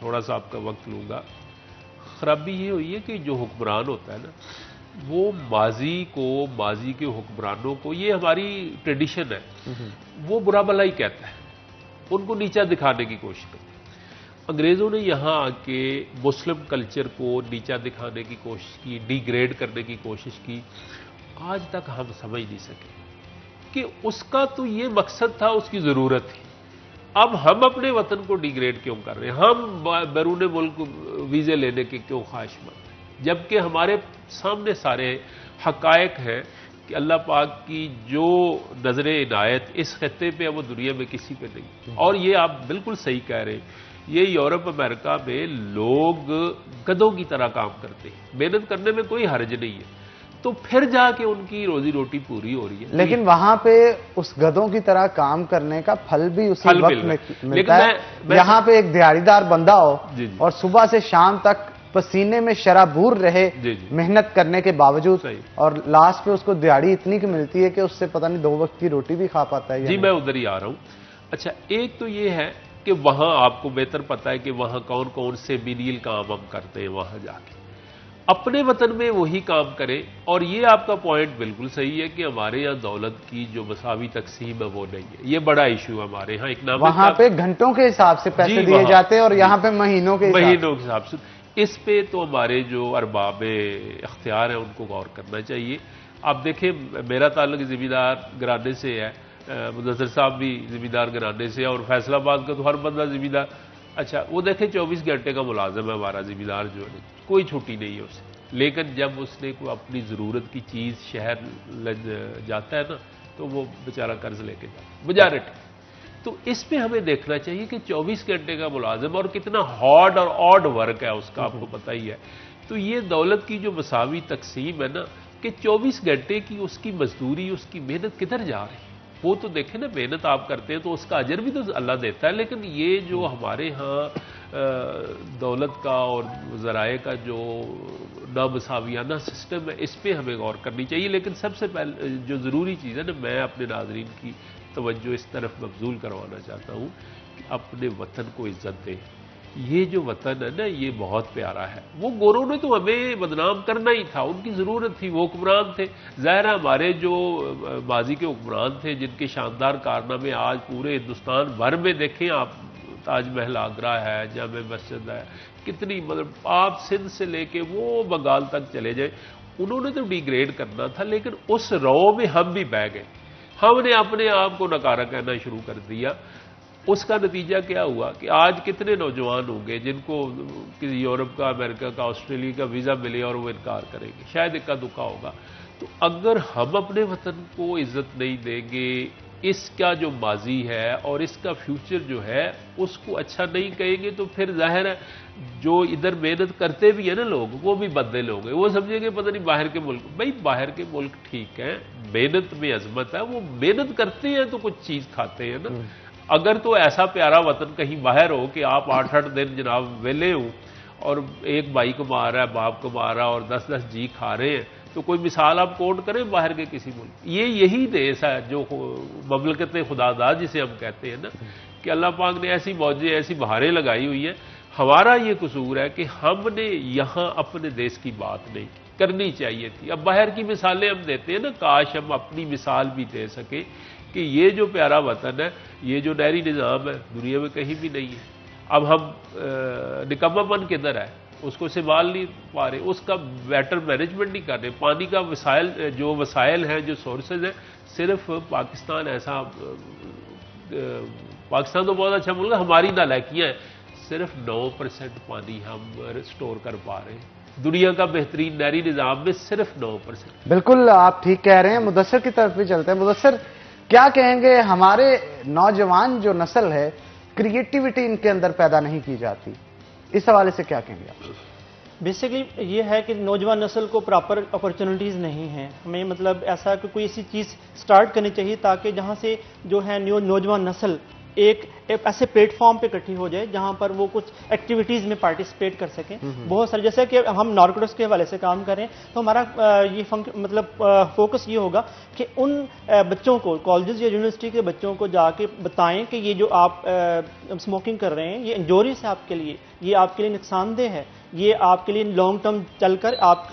थोड़ा सा आपका वक्त लूंगा। खराबी ये हुई है कि जो हुक्मरान होता है ना, वो माजी के हुक्मरानों को, ये हमारी ट्रेडिशन है, वो बुरा भला ही कहता है, उनको नीचा दिखाने की कोशिश करता है। अंग्रेजों ने यहां आके मुस्लिम कल्चर को नीचा दिखाने की कोशिश की, डिग्रेड करने की कोशिश की। आज तक हम समझ नहीं सके कि उसका तो ये मकसद था, उसकी जरूरत थी। अब हम अपने वतन को डिग्रेड क्यों कर रहे हैं? हम बैरून मुल्क वीजे लेने के क्यों ख्वाहिशमंद हैं? जबकि हमारे सामने सारे हकायक हैं कि अल्लाह पाक की जो नजर इनायत इस खत्ते पे है वो दुनिया में किसी पे नहीं। और ये आप बिल्कुल सही कह रहे हैं, ये यूरोप अमेरिका में लोग गधों की तरह काम करते हैं, मेहनत करने में कोई हर्ज नहीं है, तो फिर जाके उनकी रोजी रोटी पूरी हो रही है। लेकिन वहां पे उस गधों की तरह काम करने का फल भी उसी वक्त मिलता है। यहाँ पे एक दिहाड़ीदार बंदा हो और सुबह से शाम तक पसीने में शराबूर रहे जी, जी। मेहनत करने के बावजूद, सही। और लास्ट पे उसको दिहाड़ी इतनी की मिलती है कि उससे पता नहीं 2 वक्त की रोटी भी खा पाता है या जी, नहीं। मैं उधर ही आ रहा हूं। अच्छा, एक तो ये है कि वहां आपको बेहतर पता है कि वहां कौन कौन से बिनील काम हम करते हैं, वहां जाके अपने वतन में वही काम करें। और ये आपका पॉइंट बिल्कुल सही है कि हमारे यहाँ दौलत की जो मसावी तकसीम है वो नहीं है, ये बड़ा इश्यू है हमारे यहाँ इकनॉमिक। वहां पे घंटों के हिसाब से पैसे दिए जाते हैं और यहाँ पे महीनों के हिसाब से। इस पे तो हमारे जो अरबाब इख्तियार हैं उनको गौर करना चाहिए। आप देखें, मेरा ताल्लुक जिम्मेदार घराने से है, मुदस्सिर साहब भी जिम्मेदार घराने से है, और फैसलाबाद का तो हर बंदा जिम्मेदार। अच्छा, वो देखें 24 घंटे का मुलाजिम है हमारा जिम्मेदार, जो है कोई छुट्टी नहीं है उसे, लेकिन जब उसने कोई अपनी ज़रूरत की चीज़ शहर जाता है ना, तो वो बेचारा कर्ज लेके जाता है मेजॉरिटी। तो इस पे हमें देखना चाहिए कि 24 घंटे का मुलाजिम और कितना हार्ड और ऑड वर्क है उसका, आपको पता ही है। तो ये दौलत की जो मसावी तकसीम है ना, कि 24 घंटे की उसकी मजदूरी, उसकी मेहनत किधर जा रही है, वो तो देखें ना। मेहनत आप करते हैं तो उसका अजर भी तो अल्लाह देता है, लेकिन ये जो हमारे यहाँ दौलत का और ज़राए का जो नामसावियाना सिस्टम है, इस पर हमें गौर करनी चाहिए। लेकिन सबसे पहले जो ज़रूरी चीज़ है ना, मैं अपने नाज़रीन की तवज्जो इस तरफ मबजूल करवाना चाहता हूँ कि अपने वतन को इज्जत दें। ये जो वतन है ना, ये बहुत प्यारा है। वो गोरों ने तो हमें बदनाम करना ही था, उनकी ज़रूरत थी, वो हुक्मरान थे। ज़ाहिर है हमारे जो माजी के हुक्मरान थे, जिनके शानदार कारनामे आज पूरे हिंदुस्तान भर में देखें आप, ताजमहल आगरा है, जामे मस्जिद है, कितनी, मतलब आप सिंध से लेके वो बंगाल तक चले जाए, उन्होंने तो डिग्रेड करना था, लेकिन उस रौ में हम भी बह गए। हमने अपने आप को नकारा कहना शुरू कर दिया। उसका नतीजा क्या हुआ कि आज कितने नौजवान होंगे जिनको किसी यूरोप का, अमेरिका का, ऑस्ट्रेलिया का वीज़ा मिले और वो इनकार करेंगे, शायद इक्का दुक्का होगा। तो अगर हम अपने वतन को इज्जत नहीं देंगे, इसका जो माजी है और इसका फ्यूचर जो है उसको अच्छा नहीं कहेंगे, तो फिर जाहिर है जो इधर मेहनत करते भी है ना लोग, वो भी बदले लोग हैं। वो समझेंगे पता नहीं बाहर के मुल्क, भाई बाहर के मुल्क ठीक है, मेहनत में अजमत है, वो मेहनत करते हैं तो कुछ चीज़ खाते हैं ना। अगर तो ऐसा प्यारा वतन कहीं बाहर हो कि आप 8-8 दिन जनाब वेले हो और एक भाई कमा रहा है, बाप कमा रहा है और 10-10 जी खा रहे हैं, तो कोई मिसाल आप कोट करें बाहर के किसी मुल्क। ये यही देश है जो ममलकत खुदादाद जिसे हम कहते हैं ना, कि अल्लाह पाक ने ऐसी मौजें, ऐसी बहारें लगाई हुई हैं। हमारा ये कसूर है कि हमने यहाँ अपने देश की बात नहीं करनी चाहिए थी। अब बाहर की मिसालें हम देते हैं ना, काश हम अपनी मिसाल भी दे सके कि ये जो प्यारा वतन है, ये जो नहरी निज़ाम है, दुनिया में कहीं भी नहीं है। अब हम निकम्मापन किधर है, उसको संभाल नहीं पा रहे, उसका बेटर मैनेजमेंट नहीं कर रहे। पानी का वसाइल हैं, जो सोर्सेज हैं, सिर्फ पाकिस्तान ऐसा, पाकिस्तान तो बहुत अच्छा मुल्क है, हमारी नालायकियाँ हैं, सिर्फ 9% पानी हम स्टोर कर पा रहे हैं। दुनिया का बेहतरीन नहरी निज़ाम में सिर्फ 9%। बिल्कुल आप ठीक कह रहे हैं। मुदस्सिर की तरफ भी चलते हैं। मुदस्सिर, क्या कहेंगे, हमारे नौजवान जो नस्ल है, क्रिएटिविटी इनके अंदर पैदा नहीं की जाती, इस हवाले से क्या कहेंगे आप? बेसिकली ये है कि नौजवान नस्ल को प्रॉपर अपॉर्चुनिटीज़ नहीं हैं। हमें मतलब ऐसा कि कोई ऐसी चीज़ स्टार्ट करनी चाहिए ताकि जहाँ से जो है नौजवान नस्ल एक ऐसे प्लेटफॉर्म पे इकट्ठी हो जाए जहां पर वो कुछ एक्टिविटीज़ में पार्टिसिपेट कर सकें। बहुत सारे, जैसे कि हम नार्कोटिक्स के हवाले से काम कर रहे हैं, तो हमारा ये फोकस ये होगा कि उन बच्चों को, कॉलेजेस या यूनिवर्सिटी के बच्चों को जाके बताएं कि ये जो आप स्मोकिंग कर रहे हैं, ये इंजोरियस है आपके लिए, ये आपके लिए नुकसानदेह है, ये आपके लिए लॉन्ग टर्म चलकर आप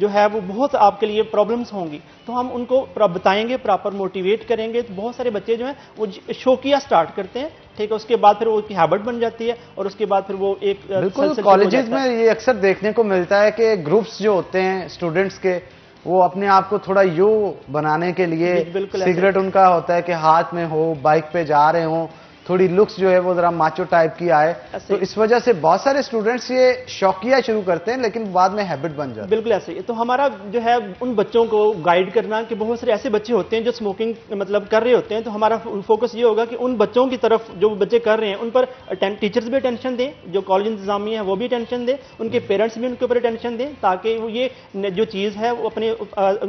जो है वो बहुत आपके लिए प्रॉब्लम्स होंगी। तो हम उनको बताएंगे, प्रॉपर मोटिवेट करेंगे, तो बहुत सारे बच्चे जो हैं वो शौकिया स्टार्ट करते हैं, ठीक है, उसके बाद फिर वो एक हैबिट बन जाती है और उसके बाद फिर वो एक बिल्कुल कॉलेजेस में ये अक्सर देखने को मिलता है कि ग्रुप्स जो होते हैं स्टूडेंट्स के, वो अपने आप को थोड़ा यू बनाने के लिए सिगरेट उनका होता है कि हाथ में हो, बाइक पे जा रहे हो, थोड़ी लुक्स जो है वो जरा माचो टाइप की आए, तो इस वजह से बहुत सारे स्टूडेंट्स ये शौकिया शुरू करते हैं लेकिन बाद में हैबिट बन जाती है। बिल्कुल ऐसे ही। तो हमारा जो है उन बच्चों को गाइड करना कि बहुत सारे ऐसे बच्चे होते हैं जो स्मोकिंग मतलब कर रहे होते हैं, तो हमारा फोकस ये होगा कि उन बच्चों की तरफ जो बच्चे कर रहे हैं उन पर टीचर्स भी अटेंशन दें, जो कॉलेज इंतजामिया है वो भी अटेंशन दें, उनके पेरेंट्स भी उनके ऊपर अटेंशन दें, ताकि ये जो चीज़ है वो अपने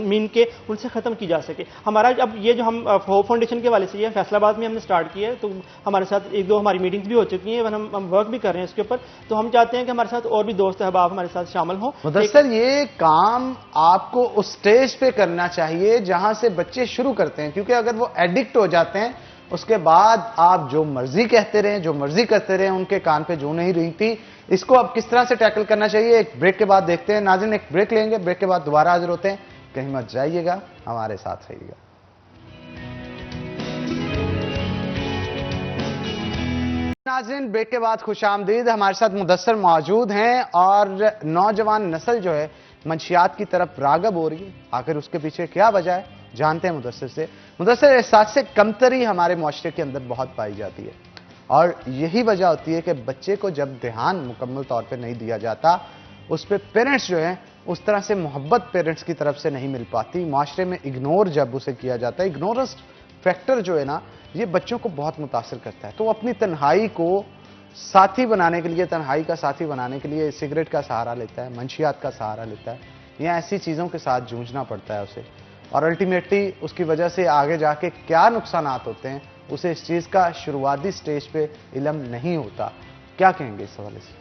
मीन के उनसे ख़त्म की जा सके। हमारा अब ये जो हम होप फाउंडेशन के वाले से ये फैसलाबाद में हमने स्टार्ट किया है, तो हमारे साथ एक दो हमारी मीटिंग्स भी हो चुकी हैं, हम वर्क भी कर रहे हैं इसके ऊपर। तो हम चाहते हैं कि हमारे साथ और भी दोस्त अहबाब हमारे साथ शामिल हों। मुदस्सिर, ये काम आपको उस स्टेज पे करना चाहिए जहां से बच्चे शुरू करते हैं, क्योंकि अगर वो एडिक्ट हो जाते हैं उसके बाद आप जो मर्जी कहते रहें, जो मर्जी करते रहें, उनके कान पे जो नहीं रही थी। इसको अब किस तरह से टैकल करना चाहिए, एक ब्रेक के बाद देखते हैं। नाज़रीन, एक ब्रेक लेंगे, ब्रेक के बाद दोबारा हाजिर होते हैं। कहीं मत जाइएगा, हमारे साथ रहिएगा। नाज़रीन, ब्रेक के बाद खुशामदीद। हमारे साथ मुदस्सिर मौजूद हैं और नौजवान नस्ल जो है मंशियात की तरफ राग़ब हो रही है। आखिर उसके पीछे क्या वजह है, जानते हैं मुदस्सिर से। मुदस्सिर, एहसास से कमतरी हमारे माशरे के अंदर बहुत पाई जाती है और यही वजह होती है कि बच्चे को जब ध्यान मुकम्मल तौर पे नहीं दिया जाता, उस पर पेरेंट्स जो है उस तरह से मोहब्बत पेरेंट्स की तरफ से नहीं मिल पाती। माशरे में इग्नोर जब उसे किया जाता है, इग्नोरेंस फैक्टर जो है ना, ये बच्चों को बहुत मुतासिर करता है। तो वो अपनी तन्हाई को साथी बनाने के लिए, तन्हाई का साथी बनाने के लिए सिगरेट का सहारा लेता है, मंशियात का सहारा लेता है, या ऐसी चीज़ों के साथ जूझना पड़ता है उसे। और अल्टीमेटली उसकी वजह से आगे जाके क्या नुकसानात होते हैं, उसे इस चीज़ का शुरुआती स्टेज पे इल्म नहीं होता। क्या कहेंगे इस हवाले से?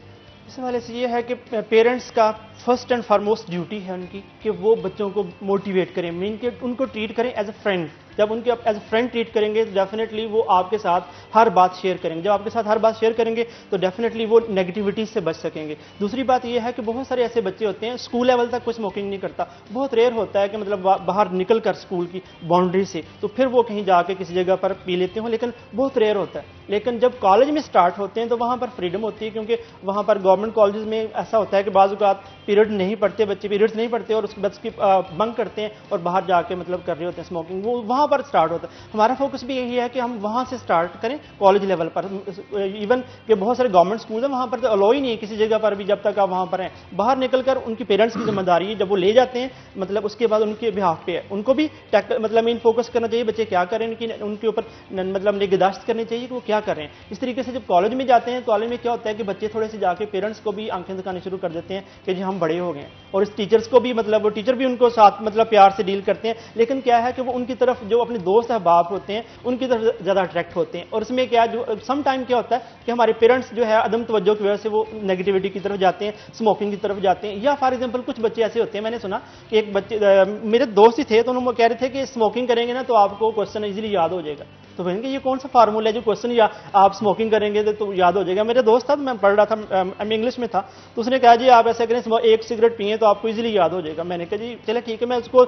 इस हवाले से ये है कि पेरेंट्स का फर्स्ट एंड फॉरमोस्ट ड्यूटी है उनकी कि वो बच्चों को मोटिवेट करें, मीन कि उनको ट्रीट करें एज अ फ्रेंड। जब उनके एज अ फ्रेंड ट्रीट करेंगे तो डेफिनेटली वो आपके साथ हर बात शेयर करेंगे। जब आपके साथ हर बात शेयर करेंगे तो डेफिनेटली वो नेगेटिविटी से बच सकेंगे। दूसरी बात ये है कि बहुत सारे ऐसे बच्चे होते हैं स्कूल लेवल तक कोई स्मोकिंग नहीं करता, बहुत रेयर होता है कि मतलब बाहर निकल कर स्कूल की बाउंड्री से तो फिर वो कहीं जाके किसी जगह पर पी लेते हो, लेकिन बहुत रेयर होता है। लेकिन जब कॉलेज में स्टार्ट होते हैं तो वहाँ पर फ्रीडम होती है, क्योंकि वहाँ पर गवर्नमेंट कॉलेजेस में ऐसा होता है कि बाज़ औक़ात पीरियड नहीं पढ़ते बच्चे, पीरियड्स नहीं पढ़ते और उसके बाद उसकी बंक करते हैं और बाहर जाके मतलब कर रहे होते हैं स्मोकिंग, वो वहाँ पर स्टार्ट होता है। हमारा फोकस भी यही है कि हम वहाँ से स्टार्ट करें कॉलेज लेवल पर। इवन कि बहुत सारे गवर्नमेंट स्कूल हैं वहाँ पर तो अलाउ ही नहीं है किसी जगह पर भी जब तक आप वहाँ पर हैं। बाहर निकलकर उनकी पेरेंट्स की जिम्मेदारी है, जब वो ले जाते हैं मतलब उसके बाद उनके बिहाफ पे है, उनको भी मतलब मेन फोकस करना चाहिए बच्चे क्या करें, उनके ऊपर मतलब निगहदाश्त करनी चाहिए कि वो क्या कर रहे हैं। इस तरीके से जब कॉलेज में जाते हैं, कॉलेज में क्या होता है कि बच्चे थोड़े से जाके पेरेंट्स को भी आंखें दिखानी शुरू कर देते हैं कि जी हम बड़े हो गए, और इस टीचर्स को भी मतलब वो टीचर भी उनको साथ मतलब प्यार से डील करते हैं। लेकिन क्या है कि वो उनकी तरफ जो अपने दोस्त अहबाब होते हैं उनकी तरफ ज़्यादा अट्रैक्ट होते हैं, और इसमें क्या जो सम टाइम क्या होता है कि हमारे पेरेंट्स जो है अदम तवज्जो की वजह से वो नेगेटिविटी की तरफ जाते हैं, स्मोकिंग की तरफ जाते हैं। या फॉर एग्जांपल कुछ बच्चे ऐसे होते हैं, मैंने सुना कि एक बच्चे मेरे दोस्त ही थे तो उन्होंने कह रहे थे कि स्मोकिंग करेंगे ना तो आपको क्वेश्चन इजीली याद हो जाएगा। तो कहेंगे ये कौन सा फार्मूला है जो क्वेश्चन या आप स्मोकिंग करेंगे तो याद हो जाएगा। मेरे दोस्त था, मैं पढ़ रहा था, इंग्लिश में था, तो उसने कहा जी आप ऐसा करें एक सिगरेट पिए तो आपको इजीली याद हो जाएगा। मैंने कहा जी चले ठीक है, मैं उसको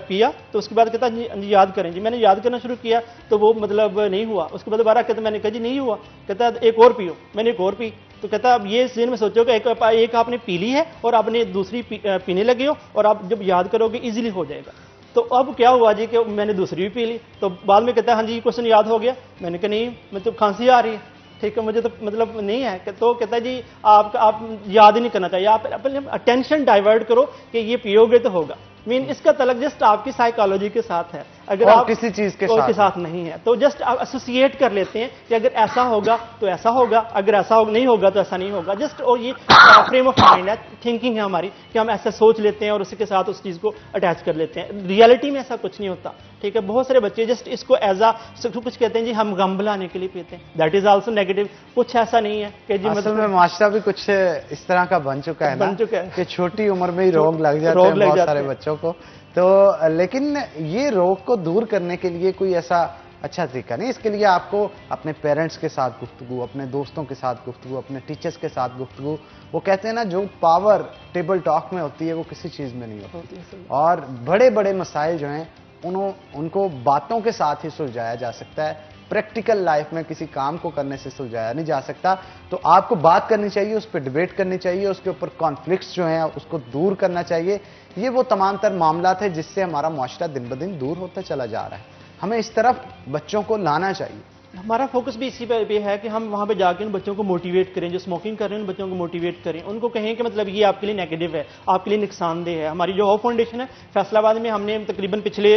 पिया तो उसके बाद कहता जी याद करें जी। मैंने याद करना शुरू किया तो वो मतलब नहीं हुआ। उसके बाद दोबारा कहता, मैंने कहा जी नहीं हुआ। कहता एक और पियो, मैंने एक और पी। तो कहता अब ये सीन में सोचो कि एक आपने पी ली है और आपने दूसरी पीने लगे हो और आप जब याद करोगे इजीली हो जाएगा। तो अब क्या हुआ जी कि मैंने दूसरी भी पी ली। तो बाद में कहता है हाँ जी क्वेश्चन याद हो गया। मैंने कहा नहीं, मैं तो खांसी आ रही है, ठीक है मुझे तो मतलब नहीं है। तो कहता है जी आप याद ही नहीं करना चाहिए, आप अपने अटेंशन डाइवर्ट करो कि ये पियोगे तो होगा। मीन इसका तलक जस्ट आपकी साइकोलॉजी के साथ है, अगर आप किसी चीज के साथ नहीं है तो जस्ट आप एसोसिएट कर लेते हैं कि अगर ऐसा होगा तो ऐसा होगा, अगर ऐसा नहीं होगा तो ऐसा नहीं होगा। जस्ट और ये फ्रेम ऑफ माइंड है, थिंकिंग है हमारी कि हम ऐसा सोच लेते हैं और उसी के साथ उस चीज को अटैच कर लेते हैं। रियलिटी में ऐसा कुछ नहीं होता, ठीक है। बहुत सारे बच्चे जस्ट इसको एज आ कुछ कहते हैं जी हम गम बुलाने के लिए पीते हैं, दैट इज आल्सो नेगेटिव। कुछ ऐसा नहीं है कि जी असल में माशरा भी कुछ इस तरह का बन चुका है कि छोटी उम्र में ही रोग लग जाते हैं बहुत सारे बच्चों को। तो लेकिन ये रोग को दूर करने के लिए कोई ऐसा अच्छा तरीका नहीं। इसके लिए आपको अपने पेरेंट्स के साथ गुफ्तगू, अपने दोस्तों के साथ गुफ्तगू, अपने टीचर्स के साथ गुफ्तगू, वो कहते हैं ना जो पावर टेबल टॉक में होती है वो किसी चीज़ में नहीं होती। और बड़े बड़े मसाइल जो हैं उनको बातों के साथ ही सुलझाया जा सकता है, प्रैक्टिकल लाइफ में किसी काम को करने से सुलझाया नहीं जा सकता। तो आपको बात करनी चाहिए, उस पर डिबेट करनी चाहिए, उसके ऊपर कॉन्फ्लिक्ट्स जो हैं उसको दूर करना चाहिए। ये वो तमाम तर मामलात है जिससे हमारा मुआशरा दिन ब दिन दूर होता चला जा रहा है। हमें इस तरफ बच्चों को लाना चाहिए। हमारा फोकस भी इसी पे है कि हम वहाँ पे जाकर उन बच्चों को मोटिवेट करें, जो स्मोकिंग कर रहे हैं उन बच्चों को मोटिवेट करें, उनको कहें कि मतलब ये आपके लिए नेगेटिव है, आपके लिए नुकसानदेह है। हमारी जो होप फाउंडेशन है फैसलाबाद में हमने तकरीबन पिछले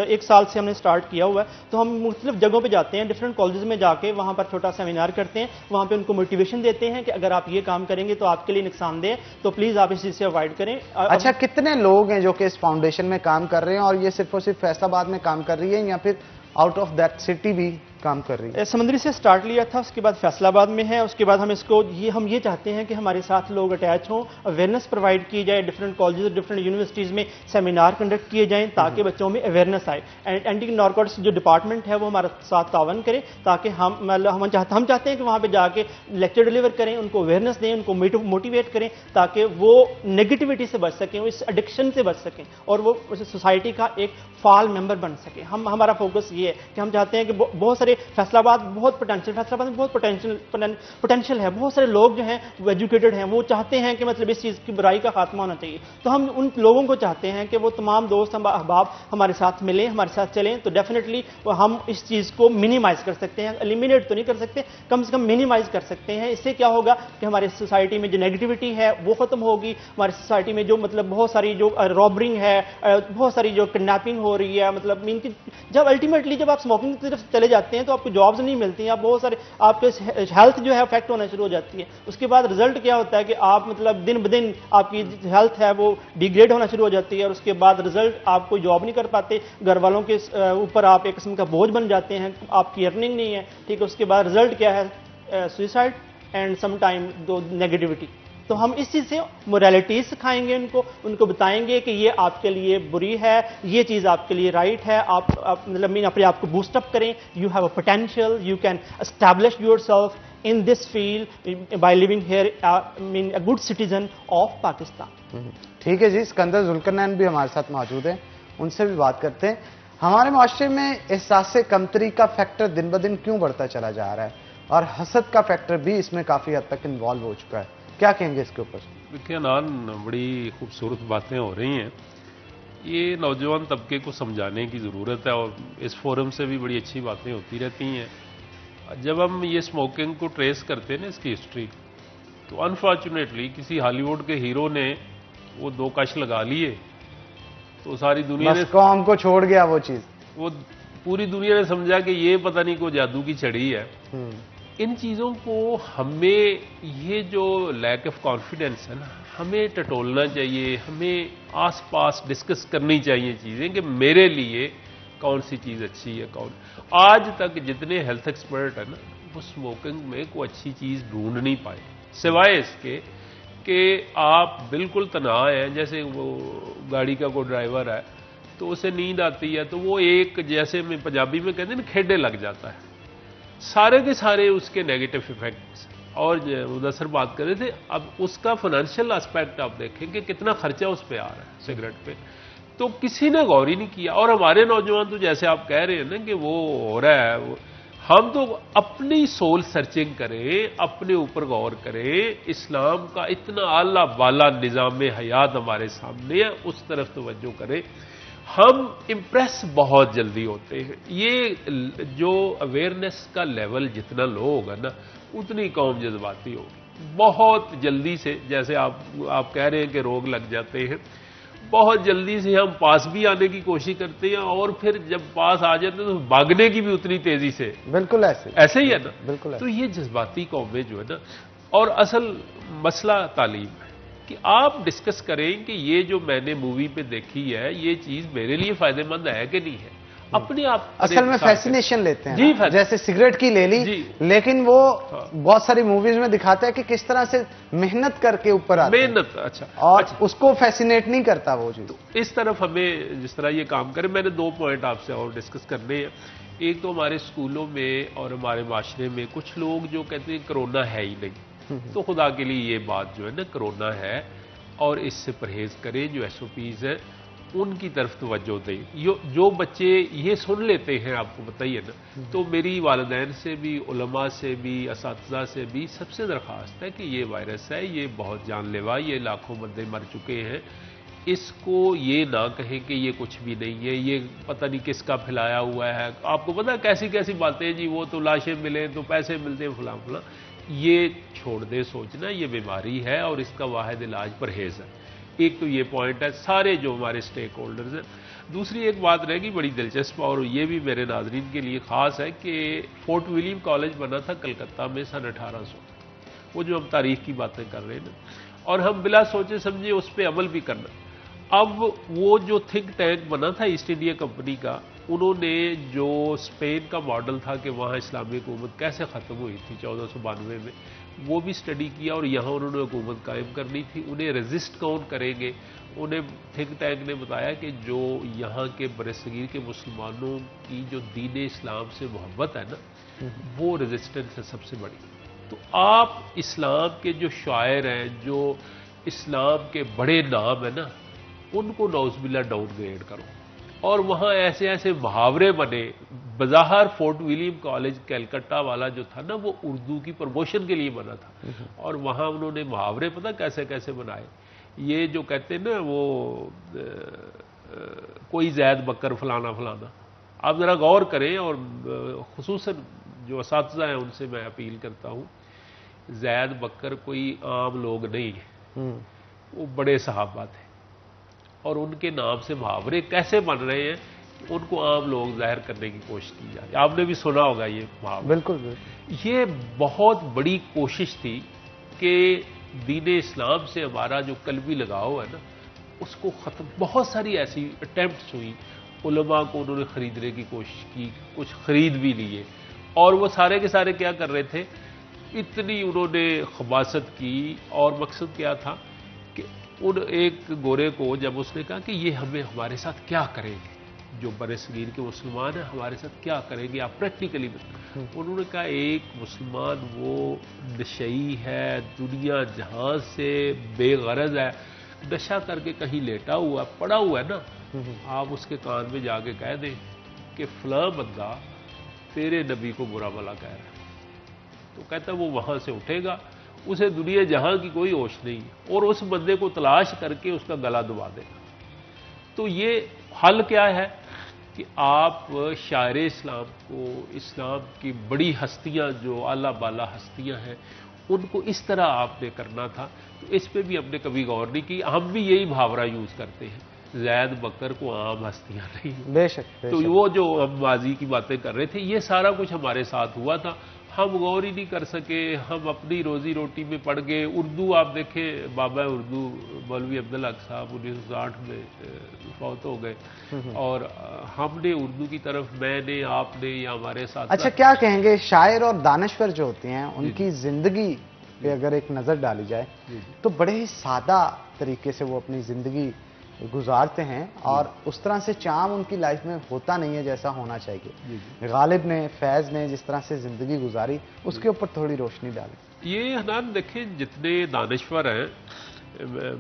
1 साल से हमने स्टार्ट किया हुआ है। तो हम मुख्तलिफ जगहों पर जाते हैं, डिफरेंट कॉलेज में जाके वहाँ पर छोटा सेमिनार करते हैं, वहाँ पर उनको मोटिवेशन देते हैं कि अगर आप ये काम करेंगे तो आपके लिए नुकसानदेह है, तो प्लीज़ आप इस चीज़ से अवॉइड करें। अच्छा, कितने लोग हैं जो कि इस फाउंडेशन में काम कर रहे हैं, और ये सिर्फ और सिर्फ फैसलाबाद में काम कर रही है या फिर आउट ऑफ दैट सिटी भी काम कर रही है? समंदरी से स्टार्ट लिया था, उसके बाद फैसलाबाद में है, उसके बाद हम इसको हम ये चाहते हैं कि हमारे साथ लोग अटैच हों, अवेयरनेस प्रोवाइड की जाए, डिफरेंट कॉलेजेस डिफरेंट यूनिवर्सिटीज़ में सेमिनार कंडक्ट किए जाएं ताकि बच्चों में अवेयरनेस आए। एंड एंटी नारकोटिक्स जो डिपार्टमेंट है वो हमारे साथ तावन करे ताकि हम चाहते हैं कि वहाँ पर जाके लेक्चर डिलीवर करें, उनको अवेयरनेस दें, उनको मोटिवेट करें ताकि वो नेगेटिविटी से बच सकें, वो इस एडिक्शन से बच सकें और वो सोसाइटी का एक फाल मेंबर बन सके। हमारा फोकस ये है कि हम चाहते हैं कि बहुत सारे फैसलाबाद में बहुत पोटेंशियल है, बहुत सारे लोग जो हैं वो एजुकेटेड हैं, वो चाहते हैं कि मतलब इस चीज़ की बुराई का खात्मा होना चाहिए। तो हम उन लोगों को चाहते हैं कि वो तमाम दोस्त अहबाब हमारे साथ मिलें, हमारे साथ चलें, तो डेफिनेटली हम इस चीज़ को मिनिमाइज कर सकते हैं। एलिमिनेट तो नहीं कर सकते, कम से कम मिनिमाइज कर सकते हैं। इससे क्या होगा कि हमारी सोसाइटी में जो नेगेटिविटी है वो खत्म होगी, हमारी सोसाइटी में जो मतलब बहुत सारी जो रॉबरिंग है, बहुत सारी जो किडनैपिंग हो रही है, मतलब मीन की जब अल्टीमेटली जब आप स्मोकिंग की तरफ चले जाते हैं तो आपको जॉब्स नहीं मिलती हैं, आप बहुत सारे आपके हेल्थ जो है अफेक्ट होना शुरू हो जाती है। उसके बाद रिजल्ट क्या होता है कि आप मतलब दिन ब दिन आपकी हेल्थ है वो डिग्रेड होना शुरू हो जाती है और उसके बाद रिजल्ट आप कोई जॉब नहीं कर पाते, घर वालों के ऊपर आप एक किस्म का बोझ बन जाते हैं, आपकी अर्निंग नहीं है, ठीक है। उसके बाद रिजल्ट क्या है? सुसाइड एंड सम टाइम दो नेगेटिविटी। तो हम इस चीज़ से मोरालिटी सिखाएंगे उनको बताएंगे कि ये आपके लिए बुरी है, ये चीज़ आपके लिए राइट है। आप मतलब मीन अपने आप को बूस्टअप करें, you have a potential, you can establish yourself in this field by living here, mean a good citizen of Pakistan. ठीक है जी, सिकंदर जुल्करनैन भी हमारे साथ मौजूद हैं, उनसे भी बात करते हैं। हमारे माशरे में एहसास कमतरी का फैक्टर दिन ब दिन क्यों बढ़ता चला जा रहा है और हसद का फैक्टर भी इसमें काफ़ी हद तक इन्वॉल्व हो चुका है, क्या कहेंगे इसके ऊपर? देखिए नान, बड़ी खूबसूरत बातें हो रही हैं, ये नौजवान तबके को समझाने की ज़रूरत है और इस फोरम से भी बड़ी अच्छी बातें होती रहती हैं। जब हम ये स्मोकिंग को ट्रेस करते हैं ना, इसकी हिस्ट्री, तो अनफॉर्चुनेटली किसी हॉलीवुड के हीरो ने वो 2 कश लगा लिए तो सारी दुनिया ने कौम को छोड़ गया वो चीज़, वो पूरी दुनिया ने समझा कि ये पता नहीं कोई जादू की छड़ी है। इन चीज़ों को हमें, ये जो लैक ऑफ कॉन्फिडेंस है ना, हमें टटोलना चाहिए, हमें आसपास डिस्कस करनी चाहिए चीज़ें कि मेरे लिए कौन सी चीज़ अच्छी है, कौन। आज तक जितने हेल्थ एक्सपर्ट है ना, वो स्मोकिंग में कोई अच्छी चीज़ ढूंढ नहीं पाए, सिवाय इसके कि आप बिल्कुल तनाव हैं। जैसे वो गाड़ी का कोई ड्राइवर है तो उसे नींद आती है तो वो एक, जैसे में पंजाबी में कहते हैं ना, खेडे लग जाता है, सारे के सारे उसके नेगेटिव इफेक्ट्स। और मुदस्सर बात कर रहे थे, अब उसका फाइनेंशियल एस्पेक्ट आप देखें कि कितना खर्चा उस पर आ रहा है सिगरेट पे, तो किसी ने गौर ही नहीं किया। और हमारे नौजवान तो जैसे आप कह रहे हैं ना कि वो हो रहा है, हम तो अपनी सोल सर्चिंग करें, अपने ऊपर गौर करें। इस्लाम का इतना आला बाला निज़ाम हयात हमारे सामने है, उस तरफ तवज्जो करें। हम इम्प्रेस बहुत जल्दी होते हैं। ये जो अवेयरनेस का लेवल जितना लो होगा ना, उतनी कौम जज्बाती होगी बहुत जल्दी से। जैसे आप कह रहे हैं कि रोग लग जाते हैं, बहुत जल्दी से हम पास भी आने की कोशिश करते हैं और फिर जब पास आ जाते हैं तो भागने की भी उतनी तेजी से। बिल्कुल ऐसे ही है ना, बिल्कुल ऐसे। तो ये जज्बाती कौमें जो है ना, और असल मसला तालीम है कि आप डिस्कस करें कि ये जो मैंने मूवी पे देखी है, ये चीज मेरे लिए फायदेमंद है कि नहीं है। अपने आप असल में फैसिनेशन लेते हैं जी, जैसे सिगरेट की ले ली, लेकिन वो बहुत सारी मूवीज में दिखाता है कि किस तरह से मेहनत करके ऊपर आते हैं। मेहनत, अच्छा, और उसको फैसिनेट नहीं करता वो चीज। तो इस तरफ हमें जिस तरह ये काम करें, मैंने 2 पॉइंट आपसे और डिस्कस करने हैं। एक तो हमारे स्कूलों में और हमारे माशरे में कुछ लोग जो कहते हैं कोरोना है ही नहीं, तो खुदा के लिए ये बात जो है ना, कोरोना है और इससे परहेज करें। जो SOPs है उनकी तरफ तवज्जो दें। जो बच्चे ये सुन लेते हैं, आपको बताइए ना, तो मेरी वालिदैन से भी, उलमा से भी, असातिज़ा से भी सबसे दरख्वास्त है कि ये वायरस है, ये बहुत जानलेवा, ये लाखों बंदे मर चुके हैं, इसको ये ना कहें कि ये कुछ भी नहीं है, ये पता नहीं किसका फैलाया हुआ है। आपको पता है कैसी कैसी बातें जी, वो तो लाशें मिले तो पैसे मिलते हैं, फलां फलां। ये छोड़ दे सोचना, ये बीमारी है और इसका वाहिद इलाज परहेज है। एक तो ये पॉइंट है सारे जो हमारे स्टेक होल्डर्स हैं। दूसरी एक बात रहेगी बड़ी दिलचस्प, और ये भी मेरे नाजरीन के लिए ख़ास है कि फोर्ट विलियम कॉलेज बना था कलकत्ता में सन 1800, वो जो हम तारीख की बातें कर रहे हैं ना, और हम बिला सोचे समझे उस पर अमल भी करना। अब वो जो थिंक टैंक बना था ईस्ट इंडिया कंपनी का, उन्होंने जो स्पेन का मॉडल था कि वहाँ इस्लामी हुकूमत कैसे ख़त्म हुई थी 1492 में, वो भी स्टडी किया और यहाँ उन्होंने हुकूमत कायम करनी थी। उन्हें रेजिस्ट कौन करेंगे, उन्हें थिंक टैंक ने बताया कि जो यहाँ के बरसगीर के मुसलमानों की जो दीन इस्लाम से मोहब्बत है ना, वो रेजिस्टेंस है सबसे बड़ी। तो आप इस्लाम के जो शायर हैं, जो इस्लाम के बड़े नाम है ना, उनको नौज़बिल्ला डाउनग्रेड करो। और वहाँ ऐसे ऐसे मुहावरे बने। बज़ाहर फोर्ट विलियम कॉलेज कलकत्ता वाला जो था ना, वो उर्दू की प्रमोशन के लिए बना था, और वहाँ उन्होंने मुहावरे पता कैसे कैसे बनाए। ये जो कहते हैं ना वो कोई जैद बकर फलाना फलाना, आप ज़रा गौर करें। और खुसूसन जो असातिज़ा हैं उनसे मैं अपील करता हूँ, जैद बकर कोई आम लोग नहीं है, वो बड़े सहाबा थे, और उनके नाम से मुहावरे कैसे बन रहे हैं उनको आम लोग जाहिर करने की कोशिश की जा रही है। आपने भी सुना होगा ये मुहावरा। बिल्कुल बिल्कुल। ये बहुत बड़ी कोशिश थी कि दीन इस्लाम से हमारा जो कल्बी लगाव है ना, उसको ख़त्म। बहुत सारी ऐसी अटैम्प्ट्स हुई, उलमा को उन्होंने ख़रीदने की कोशिश की, कुछ ख़रीद भी लिए, और वो सारे के सारे क्या कर रहे थे, इतनी उन्होंने खबासत की। और मकसद क्या था कि उन एक गोरे को जब उसने कहा कि ये हमें हमारे साथ क्या करेंगे, जो बरसगीर के मुसलमान हैं हमारे साथ क्या करेंगे, आप प्रैक्टिकली बताएं। उन्होंने कहा एक मुसलमान वो नशई है, दुनिया जहां से बेगरज है, नशा करके कहीं लेटा हुआ पड़ा हुआ है ना, आप उसके कान में जाके कह दें कि फलां बंदा तेरे नबी को बुरा भला कह रहा है, तो कहता वो वहां से उठेगा, उसे दुनिया जहां की कोई होश नहीं है, और उस बंदे को तलाश करके उसका गला दबा देगा। तो ये हल क्या है कि आप शायर इस्लाम को, इस्लाम की बड़ी हस्तियां जो आला बाला हस्तियां हैं, उनको इस तरह आपने करना था। तो इस पे भी हमने कभी गौर नहीं की। हम भी यही मुहावरा यूज करते हैं, जैद बकर को आम हस्तियां नहीं। बेशक, तो वो जो हम माजी की बातें कर रहे थे, ये सारा कुछ हमारे साथ हुआ था, हम गौर ही नहीं कर सके। हम अपनी रोजी रोटी में पड़ गए। उर्दू आप देखें, बाबा उर्दू मौलवी अब्दुल हक साहब 1960 में फौत हो गए, और हमने उर्दू की तरफ, मैंने, आपने, या हमारे साथ। अच्छा, क्या कहेंगे शायर और दानश्वर जो होते हैं, उनकी जिंदगी पे अगर एक नजर डाली जाए तो बड़े ही सादा तरीके से वो अपनी जिंदगी गुजारते हैं, और उस तरह से चाम उनकी लाइफ में होता नहीं है जैसा होना चाहिए। गालिब ने, फैज ने जिस तरह से जिंदगी गुजारी, उसके ऊपर थोड़ी रोशनी डालें। ये हनान देखें, जितने दानिश्वर हैं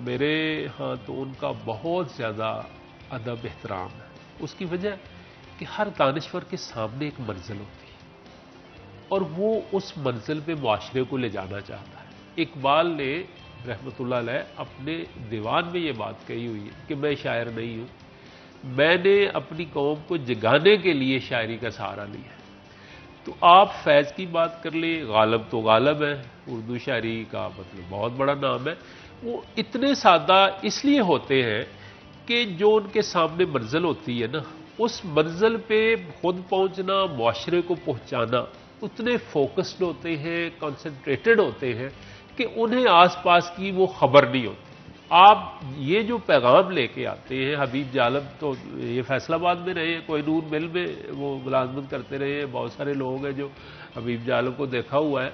मेरे यहाँ, तो उनका बहुत ज़्यादा अदब एहतराम है। उसकी वजह कि हर दानिश्वर के सामने एक मंजिल होती है, और वो उस मंजिल पे मुआशरे को ले जाना चाहता है। इकबाल ने रहमतुल्लाह अलैह अपने दीवान में ये बात कही हुई है कि मैं शायर नहीं हूँ, मैंने अपनी कौम को जगाने के लिए शायरी का सहारा लिया। तो आप फैज़ की बात कर ले, गालिब तो गालिब है, उर्दू शायरी का मतलब बहुत बड़ा नाम है। वो इतने सादा इसलिए होते हैं कि जो उनके सामने मंजिल होती है ना, उस मंजिल पे खुद पहुंचना, मुआशरे को पहुंचाना, उतने फोकस्ड होते हैं, कंसंट्रेटेड होते हैं कि उन्हें आसपास की वो खबर नहीं होती। आप ये जो पैगाम लेके आते हैं, हबीब जालम तो ये फैसलाबाद में रहे, कोहिनूर मिल में वो मुलाजमत करते रहे हैं, बहुत सारे लोग हैं जो हबीब जालम को देखा हुआ है।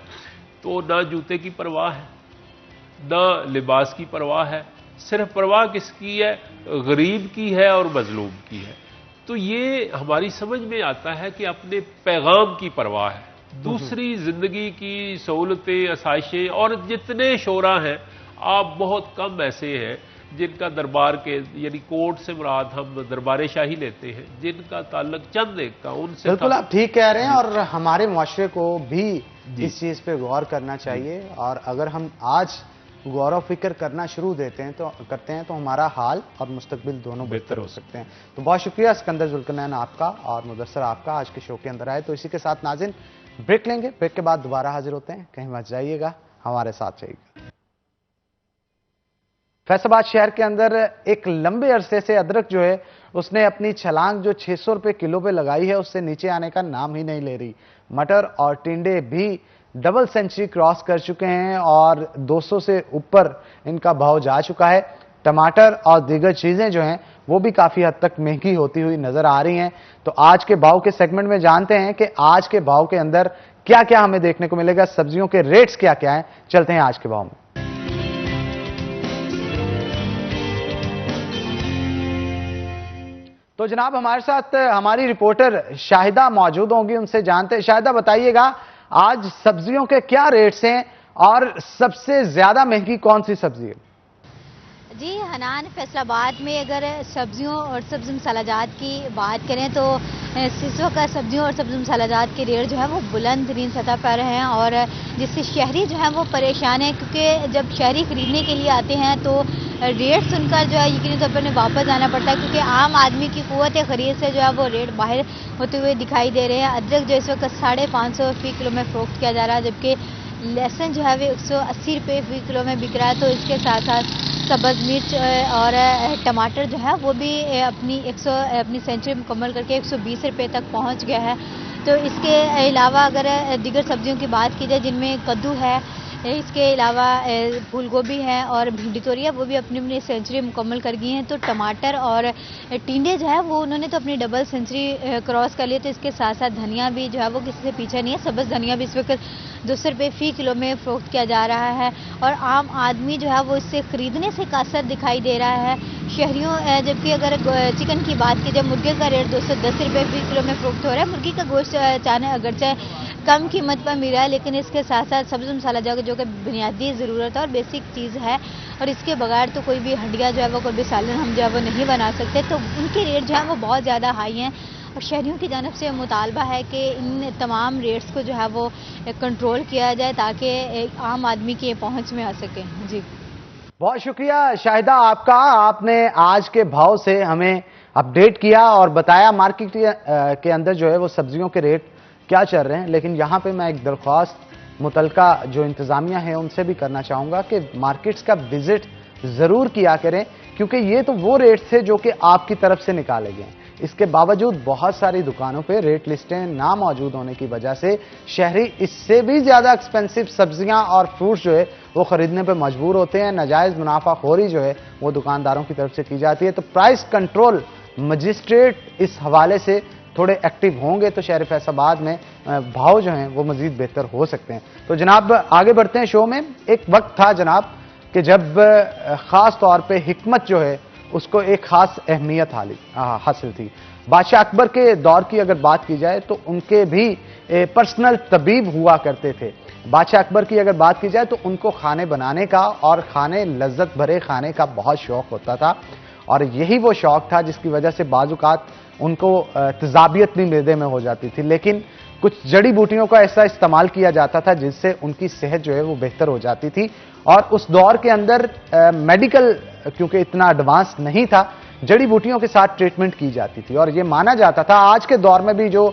तो ना जूते की परवाह है, ना लिबास की परवाह है, सिर्फ परवाह किसकी है, गरीब की है और मजलूम की है। तो ये हमारी समझ में आता है कि अपने पैगाम की परवाह है, दूसरी जिंदगी की सहूलतें, आसाइशें, और जितने शोरा हैं, आप बहुत कम ऐसे हैं जिनका दरबार के, यानी कोर्ट से मुराद हम दरबार शाही लेते हैं, जिनका ताल्लुक चंद एक का उनसे। बिल्कुल आप ठीक कह रहे हैं, और हमारे मुआशरे को भी इस चीज पे गौर करना चाहिए। और अगर हम आज गौर फिक्र करना शुरू करते हैं तो हमारा हाल और मुस्तकबिल दोनों बेहतर हो सकते हैं। तो बहुत शुक्रिया सिकंदर जुल्करनैन आपका और मुदस्सर आपका आज के शो के अंदर आए। तो इसी के साथ नाज़रीन ब्रेक लेंगे, ब्रेक के बाद दोबारा हाजिर होते हैं। कहीं मत जाइएगा, हमारे साथ रहिएगा। फैसलाबाद शहर के अंदर एक लंबे अरसे से अदरक जो है उसने अपनी छलांग जो 600 रुपए किलो पे लगाई है, उससे नीचे आने का नाम ही नहीं ले रही। मटर और टिंडे भी डबल सेंचुरी क्रॉस कर चुके हैं और 200 से ऊपर इनका भाव जा चुका है। टमाटर और दीगर चीजें जो हैं वो भी काफी हद तक महंगी होती हुई नजर आ रही हैं। तो आज के भाव के सेगमेंट में जानते हैं कि आज के भाव के अंदर क्या क्या हमें देखने को मिलेगा, सब्जियों के रेट्स क्या क्या हैं। चलते हैं आज के भाव में। तो जनाब हमारे साथ हमारी रिपोर्टर शाहिदा मौजूद होंगी, उनसे जानते हैं। शाहिदा बताइएगा आज सब्जियों के क्या रेट्स हैं और सबसे ज्यादा महंगी कौन सी सब्जी है? जी हनान, फैसलाबाद में अगर सब्जियों और सब्जी मसालाजात की बात करें तो इस वक्त सब्जियों और सब्जी मसालाजात के रेट जो है वो बुलंद तरीन सतह पर हैं और जिससे शहरी जो है वो परेशान है, क्योंकि जब शहरी खरीदने के लिए आते हैं तो रेट सुनकर जो है यकीनी तौर पर वापस आना पड़ता है, क्योंकि आम आदमी की क़ुव्वत खरीद से जो है वो रेट बाहर होते हुए दिखाई दे रहे हैं। अदरक जो इस वक्त 550 फी किलो में फ़रोख्त किया जा रहा है, जबकि लहसुन जो है वो 180 रुपये फी किलो में बिक रहा है। तो इसके साथ साथ सब्ज़ मिर्च और टमाटर जो है वो भी अपनी सेंचुरी मुकम्मल करके 120 रुपये तक पहुंच गया है। तो इसके अलावा अगर दीगर सब्जियों की बात की जाए जिनमें कद्दू है, इसके अलावा फूल गोभी है और भिंडी तोरिया वो भी अपनी अपनी सेंचुरी मुकम्मल कर गई हैं। तो टमाटर और टिंडे जो है वो उन्होंने तो अपनी डबल सेंचुरी क्रॉस कर लिए। तो इसके साथ साथ धनिया भी जो है वो किसी से पीछे नहीं है। सब्ज़ धनिया भी इस वक्त 200 रुपये फी किलो में फ़रोख्त किया जा रहा है और आम आदमी जो है वो इससे ख़रीदने से कासर दिखाई दे रहा है शहरियों। जबकि अगर चिकन की बात की जाए, मुर्गे का रेट 210 रुपये फी किलो में फ़रोख्त हो रहा है। मुर्गी का गोश्त चाहे अगरचे कम कीमत पर मिल रहा है, लेकिन इसके साथ साथ सब्ज़ी मसाला जो कि बुनियादी ज़रूरत है और बेसिक चीज़ है और इसके बगैर तो कोई भी हंडिया जो है वो कोई भी सालन हम जो है वो नहीं बना सकते। तो उनके रेट जो है वो बहुत ज़्यादा हाई हैं और शहरियों की जानब से मुतालबा है कि इन तमाम रेट्स को जो है वो कंट्रोल किया जाए ताकि आम आदमी की पहुँच में आ सके। जी बहुत शुक्रिया शाहिदा आपका, आपने आज के भाव से हमें अपडेट किया और बताया मार्केट के अंदर जो है वो सब्जियों के रेट क्या चल रहे हैं। लेकिन यहाँ पे मैं एक दरख्वास्त मुतलका जो इंतज़ामिया है उनसे भी करना चाहूँगा कि मार्केट्स का विजिट ज़रूर किया करें, क्योंकि ये तो वो रेट थे जो कि आपकी तरफ से निकाले गए। इसके बावजूद बहुत सारी दुकानों पे रेट लिस्टें ना मौजूद होने की वजह से शहरी इससे भी ज़्यादा एक्सपेंसिव सब्जियां और फ्रूट्स जो है वो ख़रीदने पे मजबूर होते हैं। नाजायज़ मुनाफाखोरी जो है वो दुकानदारों की तरफ से की जाती है। तो प्राइस कंट्रोल मजिस्ट्रेट इस हवाले से थोड़े एक्टिव होंगे तो शहर फैसलाबाद में भाव जो हैं वो मजीद बेहतर हो सकते हैं। तो जनाब आगे बढ़ते हैं शो में। एक वक्त था जनाब कि जब ख़ास तौर पे हिकमत जो है उसको एक ख़ास अहमियत हासिल थी। बादशाह अकबर के दौर की अगर बात की जाए तो उनके भी पर्सनल तबीब हुआ करते थे। बादशाह अकबर की अगर बात की जाए तो उनको खाने बनाने का और खाने लज्जत भरे खाने का बहुत शौक़ होता था और यही वो शौक़ था जिसकी वजह से बाज़-औक़ात उनको तेज़ाबियत भी मैदे में हो जाती थी। लेकिन कुछ जड़ी बूटियों का ऐसा इस्तेमाल किया जाता था जिससे उनकी सेहत जो है वो बेहतर हो जाती थी और उस दौर के अंदर मेडिकल क्योंकि इतना एडवांस नहीं था, जड़ी बूटियों के साथ ट्रीटमेंट की जाती थी और ये माना जाता था। आज के दौर में भी जो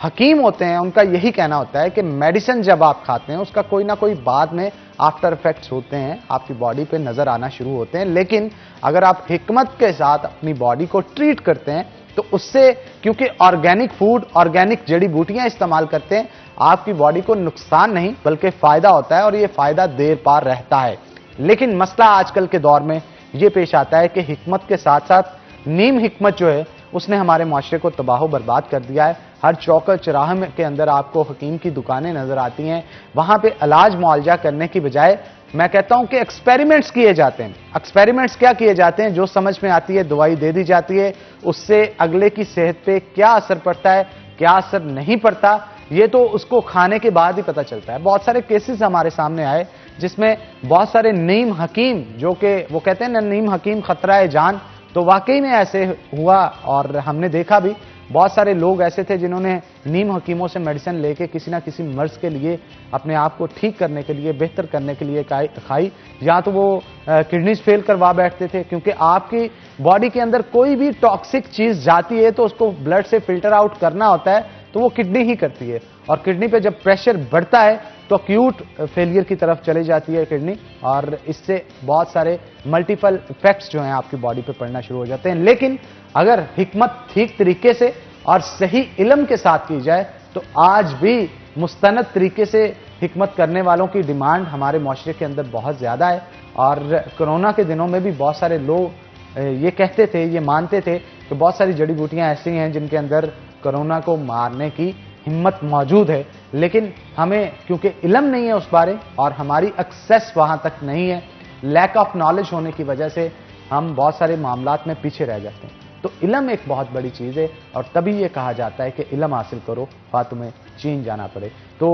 हकीम होते हैं उनका यही कहना होता है कि मेडिसिन जब आप खाते हैं उसका कोई ना कोई बाद में आफ्टर इफेक्ट्स होते हैं, आपकी बॉडी पे नजर आना शुरू होते हैं। लेकिन अगर आप हिकमत के साथ अपनी बॉडी को ट्रीट करते हैं तो उससे, क्योंकि ऑर्गेनिक फूड, ऑर्गेनिक जड़ी बूटियां इस्तेमाल करते हैं, आपकी बॉडी को नुकसान नहीं बल्कि फायदा होता है और ये फायदा देर पार रहता है। लेकिन मसला आजकल के दौर में ये पेश आता है कि हिकमत के साथ साथ नीम हिकमत जो है उसने हमारे माशरे को तबाह बर्बाद कर दिया है। हर चौक चौराहे के अंदर आपको हकीम की दुकानें नजर आती हैं, वहां पे इलाज मुआवजा करने की बजाय मैं कहता हूं कि एक्सपेरिमेंट्स किए जाते हैं। एक्सपेरिमेंट्स क्या किए जाते हैं? जो समझ में आती है दवाई दे दी जाती है, उससे अगले की सेहत पे क्या असर पड़ता है, क्या असर नहीं पड़ता, ये तो उसको खाने के बाद ही पता चलता है। बहुत सारे केसेस हमारे सामने आए जिसमें बहुत सारे नीम हकीम, जो कि वो कहते हैं ना नीम हकीम खतरा है जान, तो वाकई में ऐसे हुआ और हमने देखा भी बहुत सारे लोग ऐसे थे जिन्होंने नीम हकीमों से मेडिसिन लेके किसी ना किसी मर्ज के लिए अपने आप को ठीक करने के लिए, बेहतर करने के लिए खाई, या तो वो किडनीज फेल करवा बैठते थे, क्योंकि आपकी बॉडी के अंदर कोई भी टॉक्सिक चीज जाती है तो उसको ब्लड से फिल्टर आउट करना होता है, तो वो किडनी ही करती है और किडनी पे जब प्रेशर बढ़ता है तो अक्यूट फेलियर की तरफ चली जाती है किडनी और इससे बहुत सारे मल्टीपल इफेक्ट्स जो हैं आपकी बॉडी पे पड़ना शुरू हो जाते हैं। लेकिन अगर हिकमत ठीक तरीके से और सही इल्म के साथ की जाए तो आज भी मुस्तनद तरीके से हिकमत करने वालों की डिमांड हमारे माशरे के अंदर बहुत ज्यादा है और कोरोना के दिनों में भी बहुत सारे लोग ये कहते थे, ये मानते थे कि बहुत सारी जड़ी बूटियां ऐसी हैं जिनके अंदर कोरोना को मारने की हिम्मत मौजूद है, लेकिन हमें क्योंकि इल्म नहीं है उस बारे और हमारी एक्सेस वहां तक नहीं है, लैक ऑफ नॉलेज होने की वजह से हम बहुत सारे मामलात में पीछे रह जाते हैं। तो इल्म एक बहुत बड़ी चीज़ है और तभी ये कहा जाता है कि इल्म हासिल करो ख्वाह तुम्हें चीन जाना पड़े। तो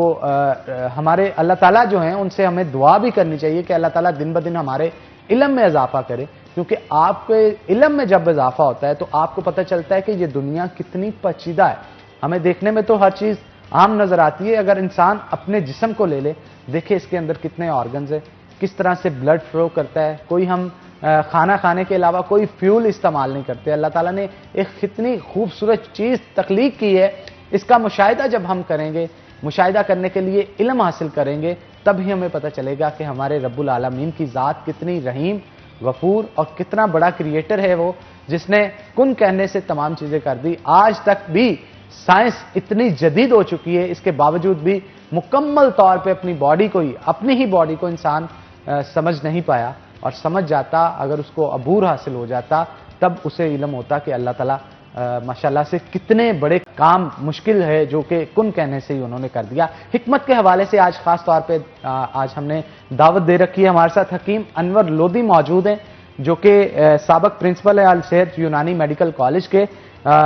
हमारे अल्लाह ताला जो हैं उनसे हमें दुआ भी करनी चाहिए कि अल्लाह ताला दिन ब दिन हमारे इल्म में इजाफा करे, क्योंकि आपके इल्म में जब इजाफा होता है तो आपको पता चलता है कि ये दुनिया कितनी पेचीदा है। हमें देखने में तो हर चीज़ आम नजर आती है, अगर इंसान अपने जिस्म को ले ले, देखे इसके अंदर कितने ऑर्गन्स है, किस तरह से ब्लड फ्लो करता है, कोई हम खाना खाने के अलावा कोई फ्यूल इस्तेमाल नहीं करते। अल्लाह ताला ने एक कितनी खूबसूरत चीज़ तख्लीक की है, इसका मुशाहिदा जब हम करेंगे, मुशाहिदा करने के लिए इल्म हासिल करेंगे, तभी हमें पता चलेगा कि हमारे रब्बुल आलमीन की ज़ात कितनी रहीम गफूर और कितना बड़ा क्रिएटर है वो, जिसने कुन कहने से तमाम चीज़ें कर दी। आज तक भी साइंस इतनी जदीद हो चुकी है, इसके बावजूद भी मुकम्मल तौर पे अपनी बॉडी को ही, अपनी ही बॉडी को इंसान समझ नहीं पाया, और समझ जाता, अगर उसको अबूर हासिल हो जाता, तब उसे इल्म होता कि अल्लाह ताला माशाल्लाह से कितने बड़े काम मुश्किल है जो कि कुन कहने से ही उन्होंने कर दिया। हिकमत के हवाले से आज खास तौर पे आज हमने दावत दे रखी है। हमारे साथ हकीम अनवर लोधी मौजूद हैं जो कि साबक प्रिंसिपल है अल सेहत यूनानी मेडिकल कॉलेज के।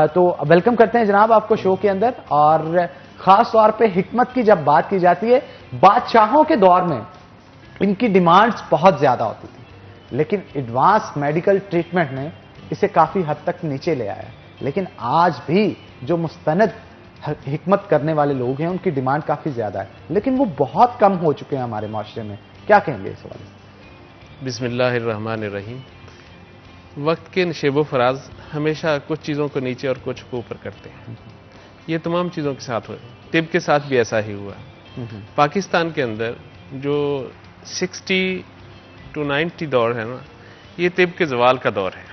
तो वेलकम करते हैं जनाब आपको शो के अंदर। और खास तौर पे हिकमत की जब बात की जाती है, बादशाहों के दौर में इनकी डिमांड्स बहुत ज्यादा होती थी, लेकिन एडवांस मेडिकल ट्रीटमेंट ने इसे काफी हद तक नीचे ले आया। लेकिन आज भी जो मुस्तनद हिकमत करने वाले लोग हैं उनकी डिमांड काफी ज्यादा है, लेकिन वो बहुत कम हो चुके हैं हमारे माशरे में। क्या कहेंगे इस हवाले से? बिस्मिल्लाहिर्रहमानिर्रहीम। वक्त के नशेबो फराज हमेशा कुछ चीज़ों को नीचे और कुछ को ऊपर करते हैं। ये तमाम चीज़ों के साथ हुआ, तिब के साथ भी ऐसा ही हुआ। पाकिस्तान के अंदर जो 60 to 90 दौर है ना, ये तिब के जवाल का दौर है।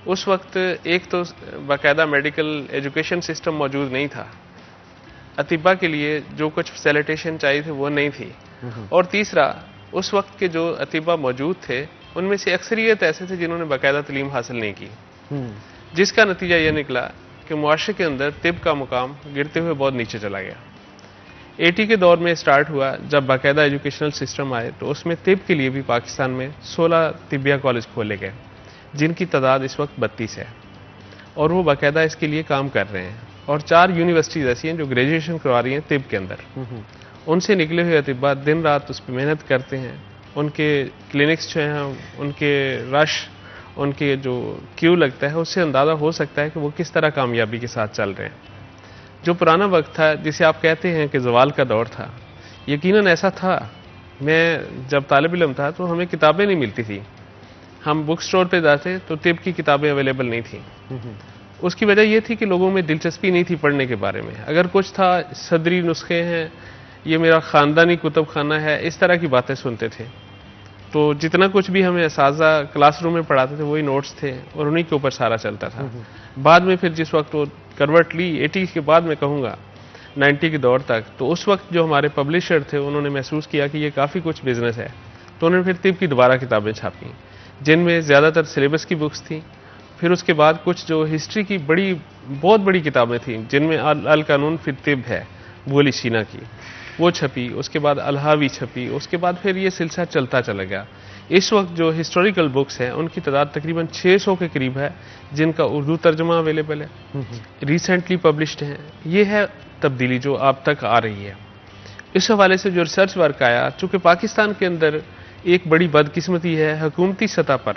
उस वक्त एक तो बाकायदा मेडिकल एजुकेशन सिस्टम मौजूद नहीं था, अतिबा के लिए जो कुछ फैसिलिटेशन चाहिए थे वो नहीं थी, और तीसरा उस वक्त के जो अतिबा मौजूद थे उनमें से अक्सरियत ऐसे थे जिन्होंने बाकायदा तालीम हासिल नहीं की, जिसका नतीजा यह निकला कि मुआशरे के अंदर तिब का मुकाम गिरते हुए बहुत नीचे चला गया। 80 के दौर में स्टार्ट हुआ, जब बाकायदा एजुकेशनल सिस्टम आए तो उसमें तिब के लिए भी पाकिस्तान में 16 तिबिया कॉलेज खोले गए, जिनकी तादाद इस वक्त 32 है, और वो बाकायदा इसके लिए काम कर रहे हैं। और 4 यूनिवर्सिटीज़ ऐसी हैं जो ग्रेजुएशन करवा रही हैं तिब के अंदर। उनसे निकले हुए अतिबा दिन रात उस पर मेहनत करते हैं। उनके क्लिनिक्स जो हैं, उनके रश, उनके जो क्यू लगता है, उससे अंदाज़ा हो सकता है कि वो किस तरह कामयाबी के साथ चल रहे हैं। जो पुराना वक्त था जिसे आप कहते हैं कि जवाल का दौर था, यकीनन ऐसा था। मैं जब तालिब इल्म था तो हमें किताबें नहीं मिलती थी, हम बुक स्टोर पे जाते तो तिब की किताबें अवेलेबल नहीं थी। उसकी वजह यह थी कि लोगों में दिलचस्पी नहीं थी पढ़ने के बारे में। अगर कुछ था, सदरी नुस्खे हैं, ये मेरा ख़ानदानी कुतुब खाना है, इस तरह की बातें सुनते थे। तो जितना कुछ भी हमें असाज़ा क्लासरूम में पढ़ाते थे वही नोट्स थे, और उन्हीं के ऊपर सारा चलता था। बाद में फिर जिस वक्त वो करवट ली 80 के बाद, मैं कहूँगा 90 के दौर तक, तो उस वक्त जो हमारे पब्लिशर थे उन्होंने महसूस किया कि ये काफ़ी कुछ बिजनेस है, तो उन्होंने फिर तिब की दोबारा किताबें छापी, जिनमें ज़्यादातर सिलेबस की बुक्स थी। फिर उसके बाद कुछ जो हिस्ट्री की बहुत बड़ी किताबें थी, जिनमें अल कानून फिर तिब है बुअली सीना की, वो छपी। उसके बाद अलहावी छपी। उसके बाद फिर ये सिलसिला चलता चला गया। इस वक्त जो हिस्टोरिकल बुक्स हैं उनकी तादाद तकरीबन 600 के करीब है, जिनका उर्दू तर्जुमा अवेलेबल है, रिसेंटली पब्लिश्ड हैं। ये है तब्दीली जो आप तक आ रही है। इस हवाले से जो रिसर्च वर्क आया, चूँकि पाकिस्तान के अंदर एक बड़ी बदकिस्मती है, हुकूमती सतह पर,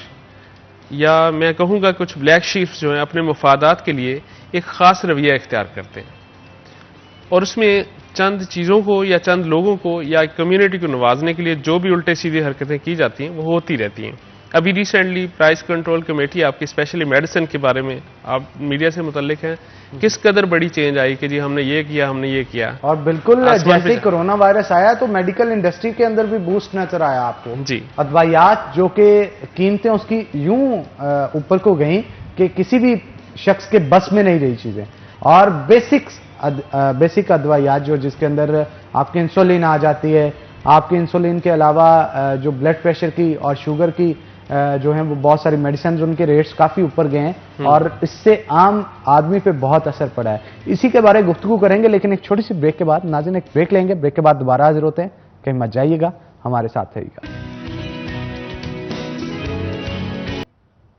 या मैं कहूँगा कुछ ब्लैक शीप्स जो हैं अपने मुफादात के लिए एक ख़ास रवैया इख्तियार करते हैं, और उसमें चंद चीज़ों को या चंद लोगों को या कम्युनिटी को नवाजने के लिए जो भी उल्टे सीधी हरकतें की जाती हैं वो होती रहती हैं। अभी रिसेंटली प्राइस कंट्रोल कमेटी आपकी स्पेशली मेडिसिन के बारे में आप मीडिया से मुतल्लिक हैं, किस कदर बड़ी चेंज आई कि जी हमने ये किया, हमने ये किया। और बिल्कुल जैसे ही कोरोना वायरस आया तो मेडिकल इंडस्ट्री के अंदर भी बूस्ट नजर आया आपको जी। अदवायात जो कि कीमतें उसकी यूं ऊपर को गई कि किसी भी शख्स के बस में नहीं रही चीजें, और बेसिक अदवायात जो जिसके अंदर आपकी इंसुलिन आ जाती है, आपके इंसुलिन के अलावा जो ब्लड प्रेशर की और शुगर की जो है वो बहुत सारी मेडिसिन उनके रेट्स काफी ऊपर गए हैं और इससे आम आदमी पे बहुत असर पड़ा है। इसी के बारे में गुफ्तगू करेंगे, लेकिन एक छोटी सी ब्रेक के बाद। नाज़रीन एक ब्रेक लेंगे, ब्रेक के बाद दोबारा हाजिर होते हैं। कहीं मत जाइएगा, हमारे साथ रहिएगा।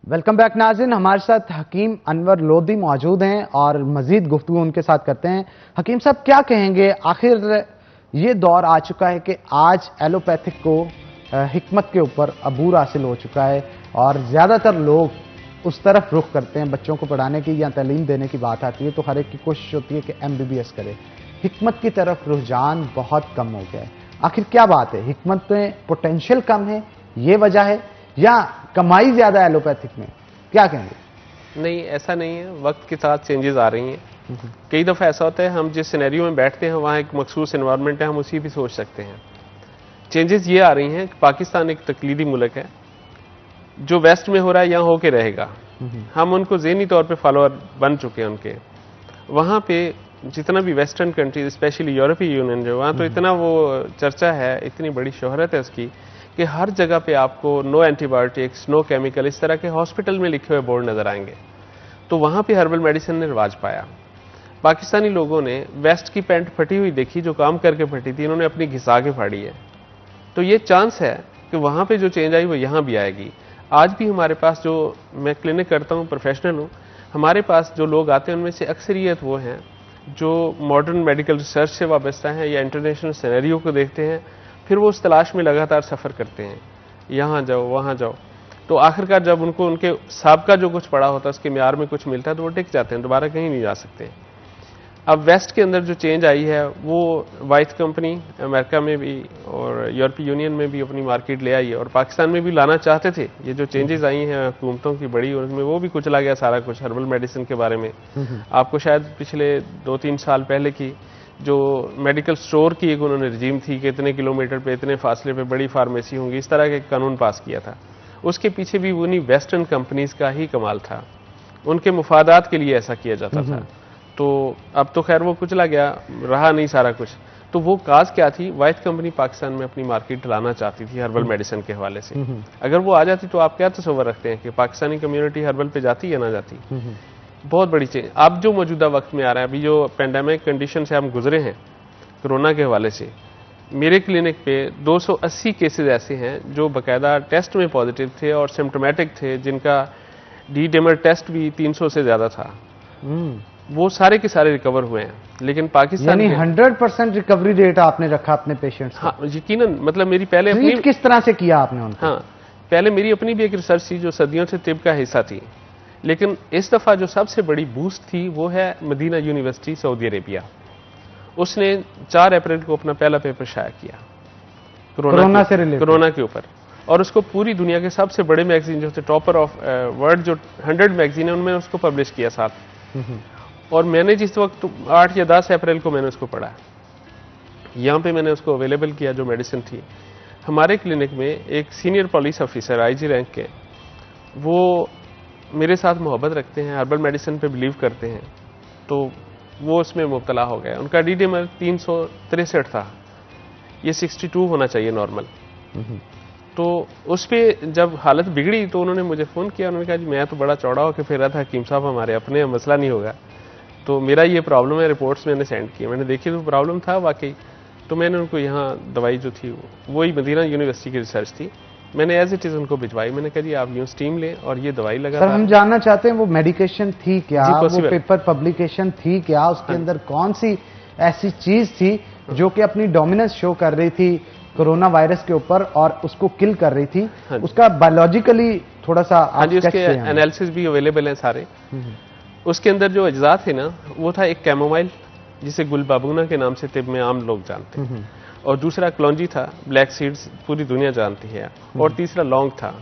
वेलकम बैक नाज़रीन, हमारे साथ हकीम अनवर लोधी मौजूद हैं और मजीद गुफ्तगू उनके साथ करते हैं। हकीम साहब क्या कहेंगे, आखिर ये दौर आ चुका है कि आज एलोपैथिक को हिकमत के ऊपर अबूर हासिल हो चुका है और ज़्यादातर लोग उस तरफ रुख करते हैं। बच्चों को पढ़ाने की या तालीम देने की बात आती है तो हर एक की कोशिश होती है कि MBBS करे। हिकमत की तरफ रुझान बहुत कम हो गया है। आखिर क्या बात है, हिकमत में पोटेंशियल कम है, ये वजह है, या कमाई ज़्यादा एलोपैथिक में? क्या कहेंगे? नहीं, ऐसा नहीं है। वक्त के साथ चेंजेस आ रही हैं। कई दफ़ा ऐसा होता है हम जिस सिनेरियो में बैठते हैं वहाँ एक मखसूस एनवायरनमेंट है, हम उसी भी सोच सकते हैं। चेंजेस ये आ रही हैं कि पाकिस्तान एक तकलीदी मुल्क है, जो वेस्ट में हो रहा है यहाँ होके रहेगा। हम उनको ज़हनी तौर पे फॉलोअर बन चुके हैं उनके। वहाँ पे जितना भी वेस्टर्न कंट्रीज, स्पेशली यूरोपीय यूनियन जो, वहाँ तो इतना वो चर्चा है, इतनी बड़ी शोहरत है उसकी कि हर जगह पे आपको नो एंटीबायोटिक्स, नो केमिकल, इस तरह के हॉस्पिटल में लिखे हुए बोर्ड नजर आएंगे। तो वहाँ पे हर्बल मेडिसिन ने रिवाज पाया। पाकिस्तानी लोगों ने वेस्ट की पैंट फटी हुई देखी, जो काम करके फटी थी, इन्होंने अपनी घिसा के फाड़ी है। तो ये चांस है कि वहाँ पे जो चेंज आई वो यहाँ भी आएगी। आज भी हमारे पास जो, मैं क्लिनिक करता हूँ, प्रोफेशनल हूँ, हमारे पास जो लोग आते हैं उनमें से अक्सरियत वो हैं जो मॉडर्न मेडिकल रिसर्च से वाबस्ता हैं या इंटरनेशनल सिनेरियो को देखते हैं, फिर वो उस तलाश में लगातार सफ़र करते हैं, यहाँ जाओ वहाँ जाओ। तो आखिरकार जब उनको उनके साबका जो कुछ पड़ा होता है उसके म्यार में कुछ मिलता है तो वो टिक जाते हैं, दोबारा कहीं नहीं जा सकते। अब वेस्ट के अंदर जो चेंज आई है वो वाइट कंपनी अमेरिका में भी और यूरोपीय यूनियन में भी अपनी मार्केट ले आई है और पाकिस्तान में भी लाना चाहते थे। ये जो चेंजेस आई हैं हुकूमतों की बड़ी, उसमें वो भी कुचला गया सारा कुछ हर्बल मेडिसिन के बारे में। आपको शायद पिछले 2-3 साल पहले की जो मेडिकल स्टोर की एक उन्होंने रजीम थी कि इतने किलोमीटर पे, इतने फासले पे बड़ी फार्मेसी होंगी, इस तरह के कानून पास किया था। उसके पीछे भी उन्हीं वेस्टर्न कंपनीज का ही कमाल था, उनके मुफादात के लिए ऐसा किया जाता था। तो अब तो खैर वो कुचला गया, रहा नहीं सारा कुछ। तो वो काज क्या थी, वाइट कंपनी पाकिस्तान में अपनी मार्केट लाना चाहती थी हर्बल मेडिसिन के हवाले से। अगर वो आ जाती तो आप क्या तस्वर रखते हैं कि पाकिस्तानी कम्युनिटी हर्बल पे जाती या ना जाती? बहुत बड़ी चीज। अब जो मौजूदा वक्त में आ रहा है, अभी जो पेंडेमिक कंडीशन से हम गुजरे हैं कोरोना के हवाले से, मेरे क्लिनिक पे 280 केसेस ऐसे हैं जो बाकायदा टेस्ट में पॉजिटिव थे और सिम्टोमेटिक थे, जिनका डी-डिमर टेस्ट भी 300 से ज्यादा था। वो सारे के सारे रिकवर हुए हैं। लेकिन पाकिस्तान 100% रिकवरी रेट आपने रखा अपने पेशेंट्स? हाँ, यकीनन। मतलब मेरी पहले अपनी किस तरह से किया आपने उनको? हाँ, पहले मेरी अपनी भी एक रिसर्च थी जो सदियों से तिब का हिस्सा थी, लेकिन इस दफा जो सबसे बड़ी बूस्ट थी वो है मदीना यूनिवर्सिटी सऊदी अरेबिया। उसने 4 अप्रैल को अपना पहला पेपर शाया किया कोरोना के ऊपर, और उसको पूरी दुनिया के सबसे बड़े मैगजीन जो थे, टॉपर ऑफ वर्ल्ड जो 100 मैगजीन है, उनमें उसको पब्लिश किया साथ। और मैंने जिस वक्त 8 या 10 अप्रैल को मैंने उसको पढ़ा, यहाँ पे मैंने उसको अवेलेबल किया जो मेडिसिन थी। हमारे क्लिनिक में एक senior police officer IG rank के, वो मेरे साथ मोहब्बत रखते हैं, हर्बल मेडिसिन पे बिलीव करते हैं, तो वो उसमें मुब्तला हो गए। उनका डी-डिमर 363 था, ये 62 होना चाहिए नॉर्मल। तो उस पर जब हालत बिगड़ी तो उन्होंने मुझे फ़ोन किया, उन्होंने कहा जी मैं तो बड़ा चौड़ा होकर फिर रहा था, हकीम साहब हमारे अपने, मसला नहीं होगा, तो मेरा ये प्रॉब्लम है। रिपोर्ट्स मैंने सेंड किए, मैंने देखी तो प्रॉब्लम था वाकई। तो मैंने उनको यहाँ दवाई जो थी वही मदीना यूनिवर्सिटी की रिसर्च थी, मैंने एज इट इज उनको भिजवाई। मैंने कहा जी आप यूँ स्टीम लें और ये दवाई लगा। सर हम जानना चाहते हैं वो मेडिकेशन थी क्या, वो पेपर पब्लिकेशन थी क्या, उसके अंदर कौन सी ऐसी चीज थी जो कि अपनी डोमिनेंस शो कर रही थी कोरोना वायरस के ऊपर और उसको किल कर रही थी? उसका बायोलॉजिकली थोड़ा सा उसके एनालिसिस भी अवेलेबल है सारे। उसके अंदर जो अज्जा थे ना, वो था एक कैमोमाइल जिसे गुलबाबूना के नाम से तिब में आम लोग जानते हैं, और दूसरा क्लौंजी था, ब्लैक सीड्स पूरी दुनिया जानती है, और तीसरा लौंग था,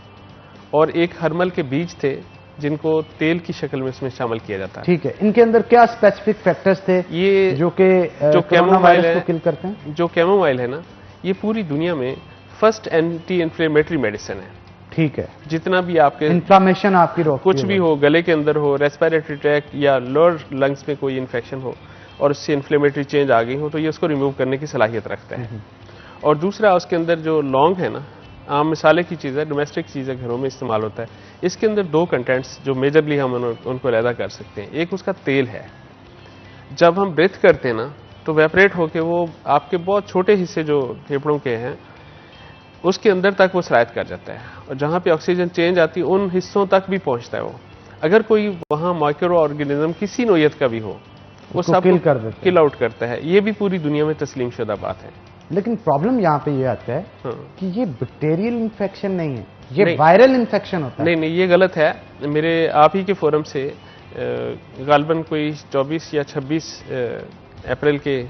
और एक हरमल के बीज थे जिनको तेल की शक्ल में इसमें शामिल किया जाता है। ठीक है, इनके अंदर क्या स्पेसिफिक फैक्टर्स थे ये जो कि कैमोमाइल को किल करते हैं? जो कैमोमाइल है ना, ये पूरी दुनिया में फर्स्ट एंटी इन्फ्लेमेटरी मेडिसिन है। ठीक है, जितना भी आपके इन्फ्लेमेशन आपकी रोकती कुछ भी हो, गले के अंदर हो, रेस्पिरेटरी ट्रैक्ट या लोअर लंग्स में कोई इन्फेक्शन हो और उससे इन्फ्लेमेटरी चेंज आ गई हो, तो ये उसको रिमूव करने की सलाहियत रखता है। और दूसरा उसके अंदर जो लौंग है ना, आम मिसाले की चीज़ है, डोमेस्टिक चीज़ है, घरों में इस्तेमाल होता है। इसके अंदर 2 कंटेंट्स जो मेजरली हम उनको अलहदा कर सकते हैं। एक उसका तेल है, जब हम ब्रेथ करते हैं ना तो वेपरेट होके वो आपके बहुत छोटे हिस्से जो फेफड़ों के हैं उसके अंदर तक वो सरायत कर जाता है, और जहाँ पे ऑक्सीजन चेंज आती है उन हिस्सों तक भी पहुँचता है वो। अगर कोई वहाँ माइक्रो ऑर्गेनिज्म किसी नोयत का भी हो, वो सब किल आउट करता है। ये भी पूरी दुनिया में तस्लीम शुदा बात है। लेकिन प्रॉब्लम यहाँ पे ये आता है हाँ। कि ये बैक्टीरियल इन्फेक्शन नहीं है, ये वायरल इन्फेक्शन होता है। नहीं नहीं, ये गलत है। मेरे आप ही के फोरम से गालबन कोई 24 या 26 अप्रैल के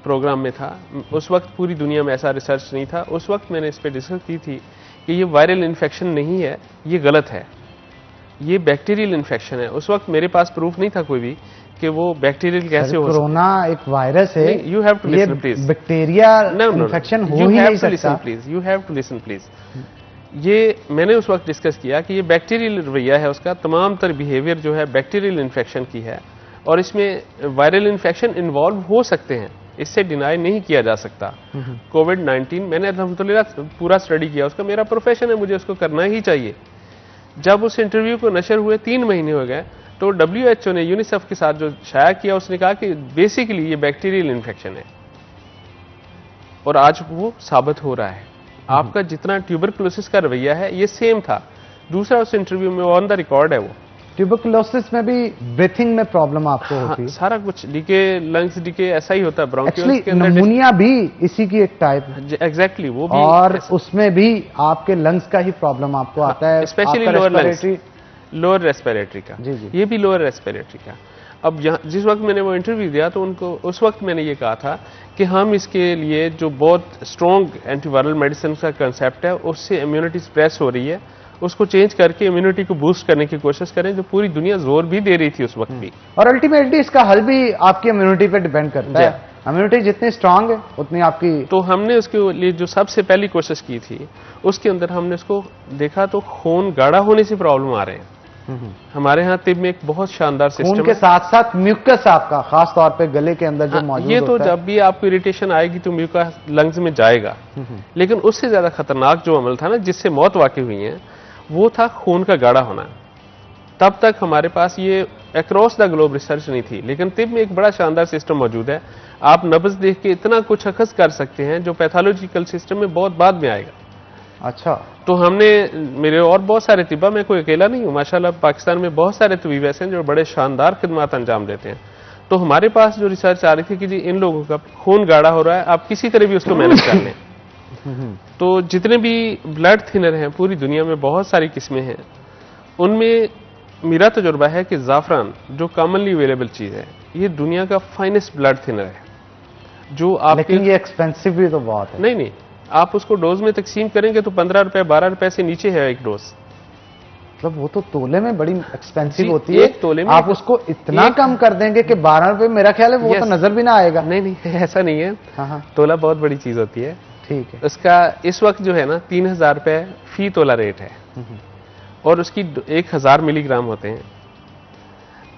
प्रोग्राम में था, उस वक्त पूरी दुनिया में ऐसा रिसर्च नहीं था। उस वक्त मैंने इस पर डिस्कस की थी कि ये वायरल इन्फेक्शन नहीं है, ये गलत है, ये बैक्टीरियल इन्फेक्शन है। उस वक्त मेरे पास प्रूफ नहीं था कोई भी कि वो बैक्टीरियल कैसे हो। कोरोना एक वायरस है, you have to listen please. Bacteria infection हो ही नहीं सकता। Please you have to listen please. ये मैंने उस वक्त डिस्कस किया कि ये बैक्टीरियल रवैया है उसका, तमाम तर बिहेवियर जो है बैक्टीरियल इन्फेक्शन की है, और इसमें वायरल इन्फेक्शन इन्वॉल्व हो सकते हैं, इससे डिनाई नहीं किया जा सकता। कोविड-19 मैंने अल्हम्दुलिल्लाह पूरा स्टडी किया, उसका मेरा प्रोफेशन है, मुझे उसको करना ही चाहिए। जब उस इंटरव्यू को नशर हुए 3 महीने हो गए तो WHO ने यूनिसेफ के साथ जो शाया किया, उसने कहा कि बेसिकली ये बैक्टीरियल इन्फेक्शन है, और आज वो साबित हो रहा है। आपका जितना ट्यूबरकुलोसिस का रवैया है ये सेम था। दूसरा, उस इंटरव्यू में ऑन द रिकॉर्ड है वो। ट्यूबरकुलोसिस में भी ब्रीथिंग में प्रॉब्लम आपको होती है? सारा कुछ डीके, लंग्स डीके ऐसा ही होता है। ब्रोंकियोल्स के अंदर निमोनिया भी इसी की एक टाइप है। एग्जैक्टली, वो भी, और उसमें भी आपके लंग्स का ही प्रॉब्लम आपको आता है, स्पेशली लोअर रेस्पिरेटरी का। जी जी, ये भी लोअर रेस्पिरेटरी का। अब जिस वक्त मैंने वो इंटरव्यू दिया तो उनको उस वक्त मैंने ये कहा था कि हम इसके लिए जो बहुत स्ट्रॉन्ग एंटीवायरल मेडिसिन का कंसेप्ट है, उससे इम्यूनिटी स्प्रेस हो रही है, उसको चेंज करके इम्यूनिटी को बूस्ट करने की कोशिश करें, जो पूरी दुनिया जोर भी दे रही थी उस वक्त भी। और अल्टीमेटली इसका हल भी आपकी इम्यूनिटी पे डिपेंड करता है। इम्यूनिटी जितनी स्ट्रांग है उतनी आपकी। तो हमने उसके लिए जो सबसे पहली कोशिश की थी, उसके अंदर हमने उसको देखा तो खून गाढ़ा होने से प्रॉब्लम आ रहे हैं। हमारे यहाँ तिब में एक बहुत शानदार सिस्टम खून के साथ साथ म्यूकस आपका, खास तौर पे गले के अंदर जो मौजूद ये तो होता है। जब भी आपको इरिटेशन आएगी तो म्यूकस लंग्स में जाएगा। लेकिन उससे ज्यादा खतरनाक जो अमल था ना, जिससे मौत वाकई हुई है, वो था खून का गाढ़ा होना। तब तक हमारे पास ये अक्रॉस द ग्लोब रिसर्च नहीं थी, लेकिन तिब में एक बड़ा शानदार सिस्टम मौजूद है। आप नब्ज देख के इतना कुछ अखज कर सकते हैं जो पैथोलॉजिकल सिस्टम में बहुत बाद में आएगा। अच्छा, तो हमने, मेरे और बहुत सारे तिब्बा, मैं कोई अकेला नहीं हूँ, माशाल्लाह पाकिस्तान में बहुत सारे तबीब ऐसे हैं जो बड़े शानदार खिदमत अंजाम देते हैं। तो हमारे पास जो रिसर्च आ रही थी कि जी इन लोगों का खून गाढ़ा हो रहा है, आप किसी तरह भी उसको मैनेज कर लें। तो जितने भी ब्लड थिनर हैं पूरी दुनिया में, बहुत सारी किस्में हैं, उनमें मेरा तजुर्बा है कि जाफरान जो कॉमनली अवेलेबल चीज़ है, ये दुनिया का फाइनेस्ट ब्लड थिनर है। जो आप, लेकिन ये एक्सपेंसिव भी तो बहुत है। नहीं, आप उसको डोज में तकसीम करेंगे तो 15 रुपए 12 रुपए से नीचे है एक डोज। मतलब वो तो तोले में बड़ी एक्सपेंसिव होती है। एक तोले में आप उसको इतना कम कर देंगे कि 12 रुपए, मेरा ख्याल है वो तो नजर भी ना आएगा। नहीं, ऐसा नहीं है। हाँ, तोला बहुत बड़ी चीज होती है। ठीक है। उसका इस वक्त जो है ना 3000 रुपए फी तोला रेट है, और उसकी 1000 मिलीग्राम होते हैं।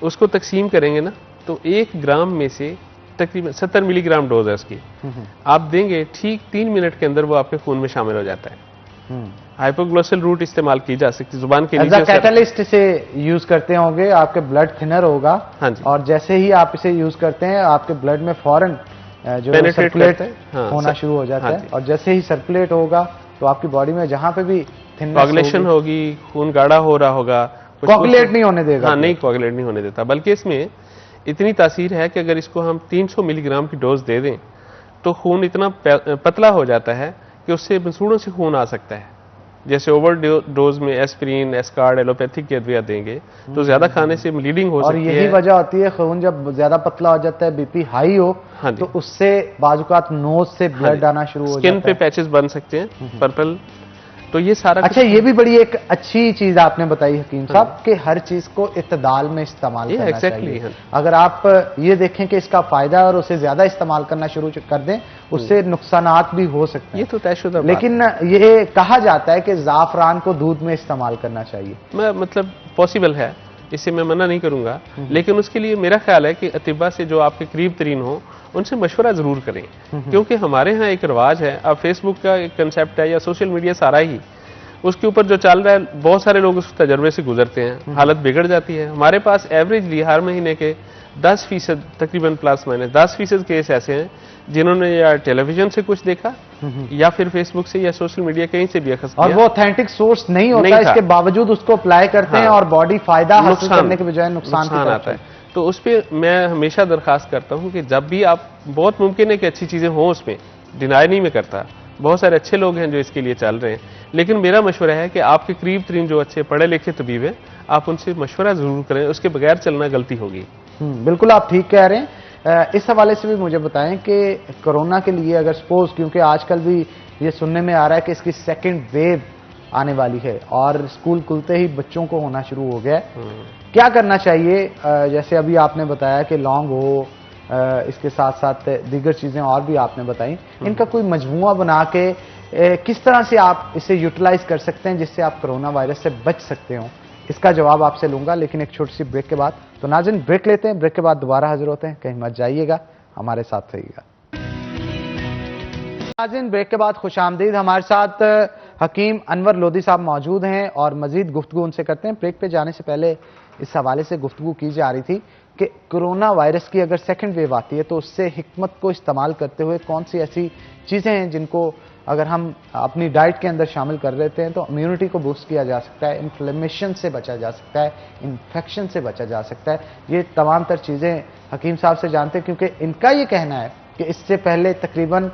उसको तकसीम करेंगे ना तो 1 ग्राम में से तकरीबन 70 मिलीग्राम डोज है उसकी। आप देंगे, ठीक 3 मिनट के अंदर वो आपके खून में शामिल हो जाता है। हाइपोग्लोसल रूट इस्तेमाल की जा सकती है, जुबान के नीचे कैटलिस्ट से यूज करते होंगे, आपके ब्लड थिनर होगा। हाँ जी। और जैसे ही आप इसे यूज करते हैं आपके ब्लड में फौरन जो सर्कुलेट होना शुरू हो जाता है, और जैसे ही सर्कुलेट होगा तो आपकी बॉडी में जहां पे भी कोगुलेशन होगी, खून गाढ़ा हो रहा होगा, कोगुलेट नहीं होने देगा। हाँ, नहीं कोगुलेट नहीं होने देता, बल्कि इसमें इतनी तासीर है कि अगर इसको हम 300 मिलीग्राम की डोज दे दें तो खून इतना पतला हो जाता है कि उससे मसूड़ों से खून आ सकता है। जैसे ओवर डोज में एस्पिरिन, एस्कार्ड, एलोपैथिक की अद्विया देंगे तो ज्यादा खाने से ब्लीडिंग हो सकती है। और यही वजह होती है, खून जब ज्यादा पतला हो जाता है, बीपी हाई हो, तो उससे बाजुकात नोज से ब्लड आना शुरू हो जाता है, स्किन पे पैचेस बन सकते हैं पर्पल। तो ये सारा, अच्छा, ये भी बड़ी एक अच्छी चीज आपने बताई हकीम साहब कि हर चीज को इत्तेदाल में इस्तेमाल करना चाहिए। अगर आप ये देखें कि इसका फायदा है और उसे ज्यादा इस्तेमाल करना शुरू कर दें, उससे नुकसानात भी हो सकते हैं। ये तो तयशुदा बात। लेकिन ये कहा जाता है कि जाफरान को दूध में इस्तेमाल करना चाहिए। मतलब पॉसिबल है, इससे मैं मना नहीं करूंगा, लेकिन उसके लिए मेरा ख्याल है कि अतिबा से जो आपके करीब तरीन हो उनसे मशवरा जरूर करें, क्योंकि हमारे यहाँ एक रिवाज है, अब फेसबुक का एक कंसेप्ट है या सोशल मीडिया सारा ही, उसके ऊपर जो चल रहा है बहुत सारे लोग उस तजर्बे से गुजरते हैं, हालत बिगड़ जाती है। हमारे पास एवरेजली हर महीने के 10% तकरीबन प्लस माइनस 10% केस ऐसे हैं जिन्होंने या टेलीविजन से कुछ देखा या फिर फेसबुक से या सोशल मीडिया कहीं से भी अखज़ और किया, वो ऑथेंटिक सोर्स नहीं होता, नहीं था। इसके बावजूद उसको अप्लाई करते हैं और बॉडी फायदा हासिल करने के बजाय नुकसान की तरफ आता है। तो उस पर मैं हमेशा दरखास्त करता हूँ कि जब भी आप, बहुत मुमकिन है कि अच्छी चीजें हों उसमें, डिनाई नहीं मैं करता, बहुत सारे अच्छे लोग हैं जो इसके लिए चल रहे हैं, लेकिन मेरा मशवरा है कि आपके करीब तरीन जो अच्छे पढ़े लिखे तबीब हैं, आप उनसे मशवरा जरूर करें, उसके बगैर चलना गलती होगी। बिल्कुल आप ठीक कह रहे हैं। इस हवाले से भी मुझे बताएं कि कोरोना के लिए अगर सपोज, क्योंकि आजकल भी ये सुनने में आ रहा है कि इसकी सेकंड वेव आने वाली है और स्कूल खुलते ही बच्चों को होना शुरू हो गया है, क्या करना चाहिए? जैसे अभी आपने बताया कि लॉन्ग हो, इसके साथ साथ दीगर चीजें और भी आपने बताई, इनका कोई मजमुआ बना के किस तरह से आप इसे यूटिलाइज कर सकते हैं जिससे आप कोरोना वायरस से बच सकते हो, इसका जवाब आपसे लूंगा, लेकिन एक छोटी सी ब्रेक के बाद। तो नाज़रीन ब्रेक लेते हैं, ब्रेक के बाद दोबारा हाजिर होते हैं, कहीं मत जाइएगा, हमारे साथ रहिएगा। नाज़रीन ब्रेक के बाद खुशामदीद, हमारे साथ हकीम अनवर लोधी साहब मौजूद हैं और मजीद गुफ्तगू उनसे करते हैं। ब्रेक पे जाने से पहले इस हवाले से गुफ्तगू की जा रही थी कि कोरोना वायरस की अगर सेकंड वेव आती है तो उससे हिकमत को इस्तेमाल करते हुए कौन सी ऐसी चीज़ें हैं जिनको अगर हम अपनी डाइट के अंदर शामिल कर लेते हैं तो इम्यूनिटी को बूस्ट किया जा सकता है, इन्फ्लेमेशन से बचा जा सकता है, इन्फेक्शन से बचा जा सकता है। ये तमाम तर चीज़ें हकीम साहब से जानते हैं, क्योंकि इनका ये कहना है कि इससे पहले तकरीबन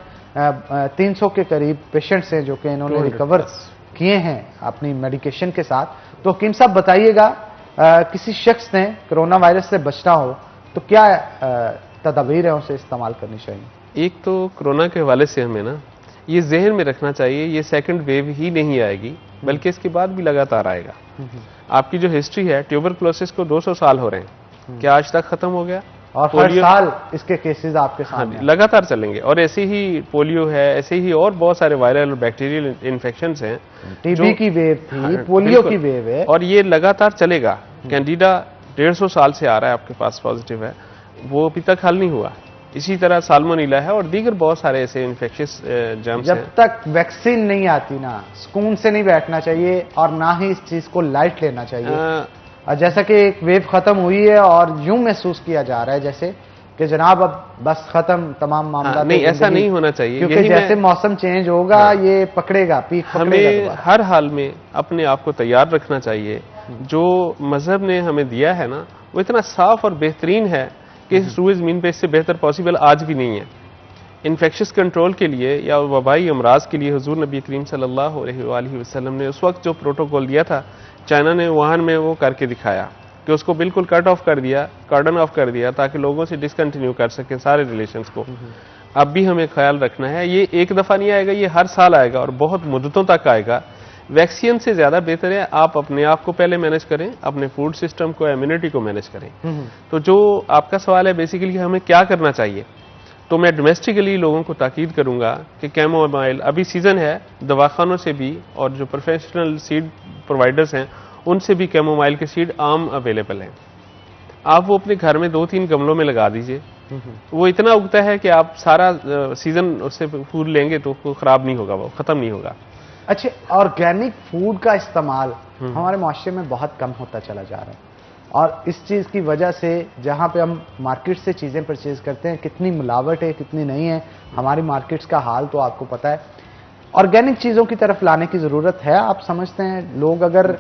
300 के करीब पेशेंट्स हैं जो कि इन्होंने रिकवर किए हैं अपनी मेडिकेशन के साथ। तो हकीम साहब बताइएगा, किसी शख्स ने कोरोना वायरस से बचना हो तो क्या तदबीर है उसे इस्तेमाल करनी चाहिए? एक तो कोरोना के हवाले से हमें ना ये जहन में रखना चाहिए, ये सेकंड वेव ही नहीं आएगी, बल्कि इसके बाद भी लगातार आएगा। आपकी जो हिस्ट्री है, ट्यूबरकुलोसिस को 200 साल हो रहे हैं, क्या आज तक खत्म हो गया? और हर साल इसके केसेस आपके सामने लगातार चलेंगे, और ऐसे ही पोलियो है, ऐसे ही और बहुत सारे वायरल और बैक्टीरियल इन्फेक्शंस हैं। टीबी की वेव थी, पोलियो की वेव है, और ये लगातार चलेगा। कैंडिडा 150 साल से आ रहा है आपके पास, पॉजिटिव है, वो अभी तक हल नहीं हुआ। इसी तरह साल्मोनेला है और दीगर बहुत सारे ऐसे इन्फेक्शियस जर्म्स हैं। जब तक वैक्सीन नहीं आती ना, सुकून से नहीं बैठना चाहिए और ना ही इस चीज को लाइट लेना चाहिए। जैसा कि एक वेव खत्म हुई है और यूं महसूस किया जा रहा है जैसे कि जनाब अब बस खत्म तमाम मामला। नहीं, ऐसा नहीं होना चाहिए, क्योंकि जैसे मौसम चेंज होगा ये पकड़ेगा, पीक पकड़ेगा। हमें हर हाल में अपने आप को तैयार रखना चाहिए। जो मजहब ने हमें दिया है ना, वो इतना साफ और बेहतरीन है कि रूए ज़मीन पे इससे बेहतर पॉसिबल आज भी नहीं है। इन्फेक्शस कंट्रोल के लिए या वबाई अमराज के लिए हुजूर नबी करीम सल्लल्लाहु अलैहि वसल्लम ने उस वक्त जो प्रोटोकॉल दिया था, चाइना ने वुहान में वो करके दिखाया कि उसको बिल्कुल कट ऑफ कर दिया, कार्डन ऑफ कर दिया, ताकि लोगों से डिसकंटिन्यू कर सके सारे रिलेशंस को। अब भी हमें ख्याल रखना है, ये एक दफ़ा नहीं आएगा, ये हर साल आएगा और बहुत मुद्दतों तक आएगा। वैक्सीन से ज्यादा बेहतर है आप अपने आप को पहले मैनेज करें, अपने फूड सिस्टम को, इम्यूनिटी को मैनेज करें। तो जो आपका सवाल है बेसिकली हमें क्या करना चाहिए, तो मैं डोमेस्टिकली लोगों को ताकीद करूंगा कि कैमोमाइल, अभी सीजन है, दवाखानों से भी और जो प्रोफेशनल सीड प्रोवाइडर्स हैं उनसे भी कैमोमाइल के सीड आम अवेलेबल हैं। आप वो अपने घर में 2-3 गमलों में लगा दीजिए, वो इतना उगता है कि आप सारा सीजन उससे फूल लेंगे तो खराब नहीं होगा, वो खत्म नहीं होगा। अच्छा, ऑर्गेनिक फूड का इस्तेमाल हमारे माशरे में बहुत कम होता चला जा रहा है और इस चीज़ की वजह से जहाँ पे हम मार्केट से चीज़ें परचेज करते हैं, कितनी मिलावट है कितनी नहीं है, हमारी मार्केट्स का हाल तो आपको पता है। ऑर्गेनिक चीज़ों की तरफ लाने की ज़रूरत है। आप समझते हैं लोग अगर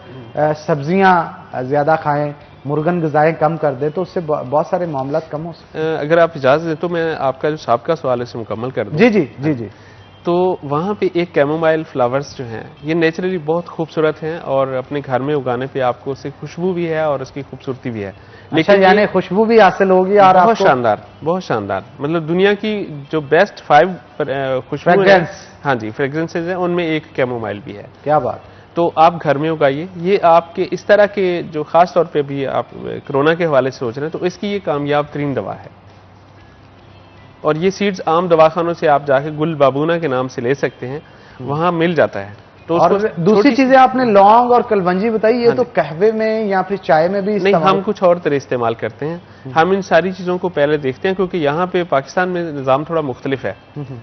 सब्जियां ज़्यादा खाएं, मुर्गन ग़िज़ाएं कम कर दें तो उससे बहुत सारे मामला कम हो सकते हैं। अगर आप इजाज़त दें तो मैं आपका जो साहब सवाल है उसे मुकम्मल कर दूं। जी जी जी जी। तो वहाँ पे एक कैमोमाइल फ्लावर्स जो हैं ये नेचुरली बहुत खूबसूरत हैं और अपने घर में उगाने पे आपको उससे खुशबू भी है और उसकी खूबसूरती भी है। लेकिन यानी खुशबू भी हासिल होगी और बहुत शानदार, बहुत शानदार, मतलब दुनिया की जो बेस्ट 5 खुशबू है, हाँ जी, फ्रेग्रेंसेज हैं, उनमें एक कैमोमाइल भी है। क्या बात। तो आप घर में उगाइए। ये आपके इस तरह के जो खास तौर पे भी आप कोरोना के हवाले से सोच रहे हैं तो इसकी ये कामयाब तरीन दवा है। और ये सीड्स आम दवाखानों से आप जाके गुल बाबूना के नाम से ले सकते हैं, वहां मिल जाता है। तो और दूसरी चीजें आपने लौंग और कलवंजी बताई, ये तो कहवे में या फिर चाय में भी नहीं, हम कुछ और तरह इस्तेमाल करते हैं। हम इन सारी चीजों को पहले देखते हैं, क्योंकि यहाँ पे पाकिस्तान में निज़ाम थोड़ा मुख्तलिफ है,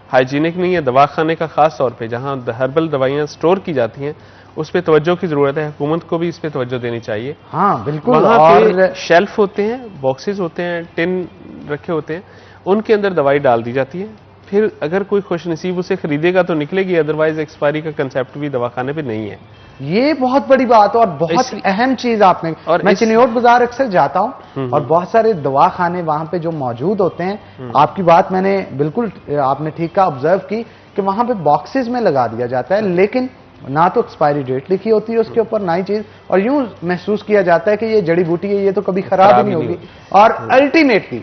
हाइजीनिक नहीं है। दवाखाने का खास तौर पे जहाँ हर्बल दवाइयाँ स्टोर की जाती हैं उस पर तवज्जो की जरूरत है। हुकूमत को भी इस पे तवज्जो देनी चाहिए। हाँ बिल्कुल। वहाँ पे शेल्फ होते हैं, बॉक्सेस होते हैं, टिन रखे होते हैं, उनके अंदर दवाई डाल दी जाती है। फिर अगर कोई खुशनसीब उसे खरीदेगा तो निकलेगी, अदरवाइज एक्सपायरी का कंसेप्ट भी दवाखाने पे नहीं है। ये बहुत बड़ी बात और बहुत अहम चीज आपने। और मैं चिन्योट बाजार अक्सर जाता हूं और बहुत सारे दवाखाने वहां पे जो मौजूद होते हैं, आपकी बात मैंने बिल्कुल आपने ठीक कहा, ऑब्जर्व की कि वहां पे बॉक्सेस में लगा दिया जाता है, लेकिन ना तो एक्सपायरी डेट लिखी होती है उसके ऊपर, ना ही चीज, और यूं महसूस किया जाता है कि ये जड़ी बूटी है, ये तो कभी खराब ही नहीं होगी। और अल्टीमेटली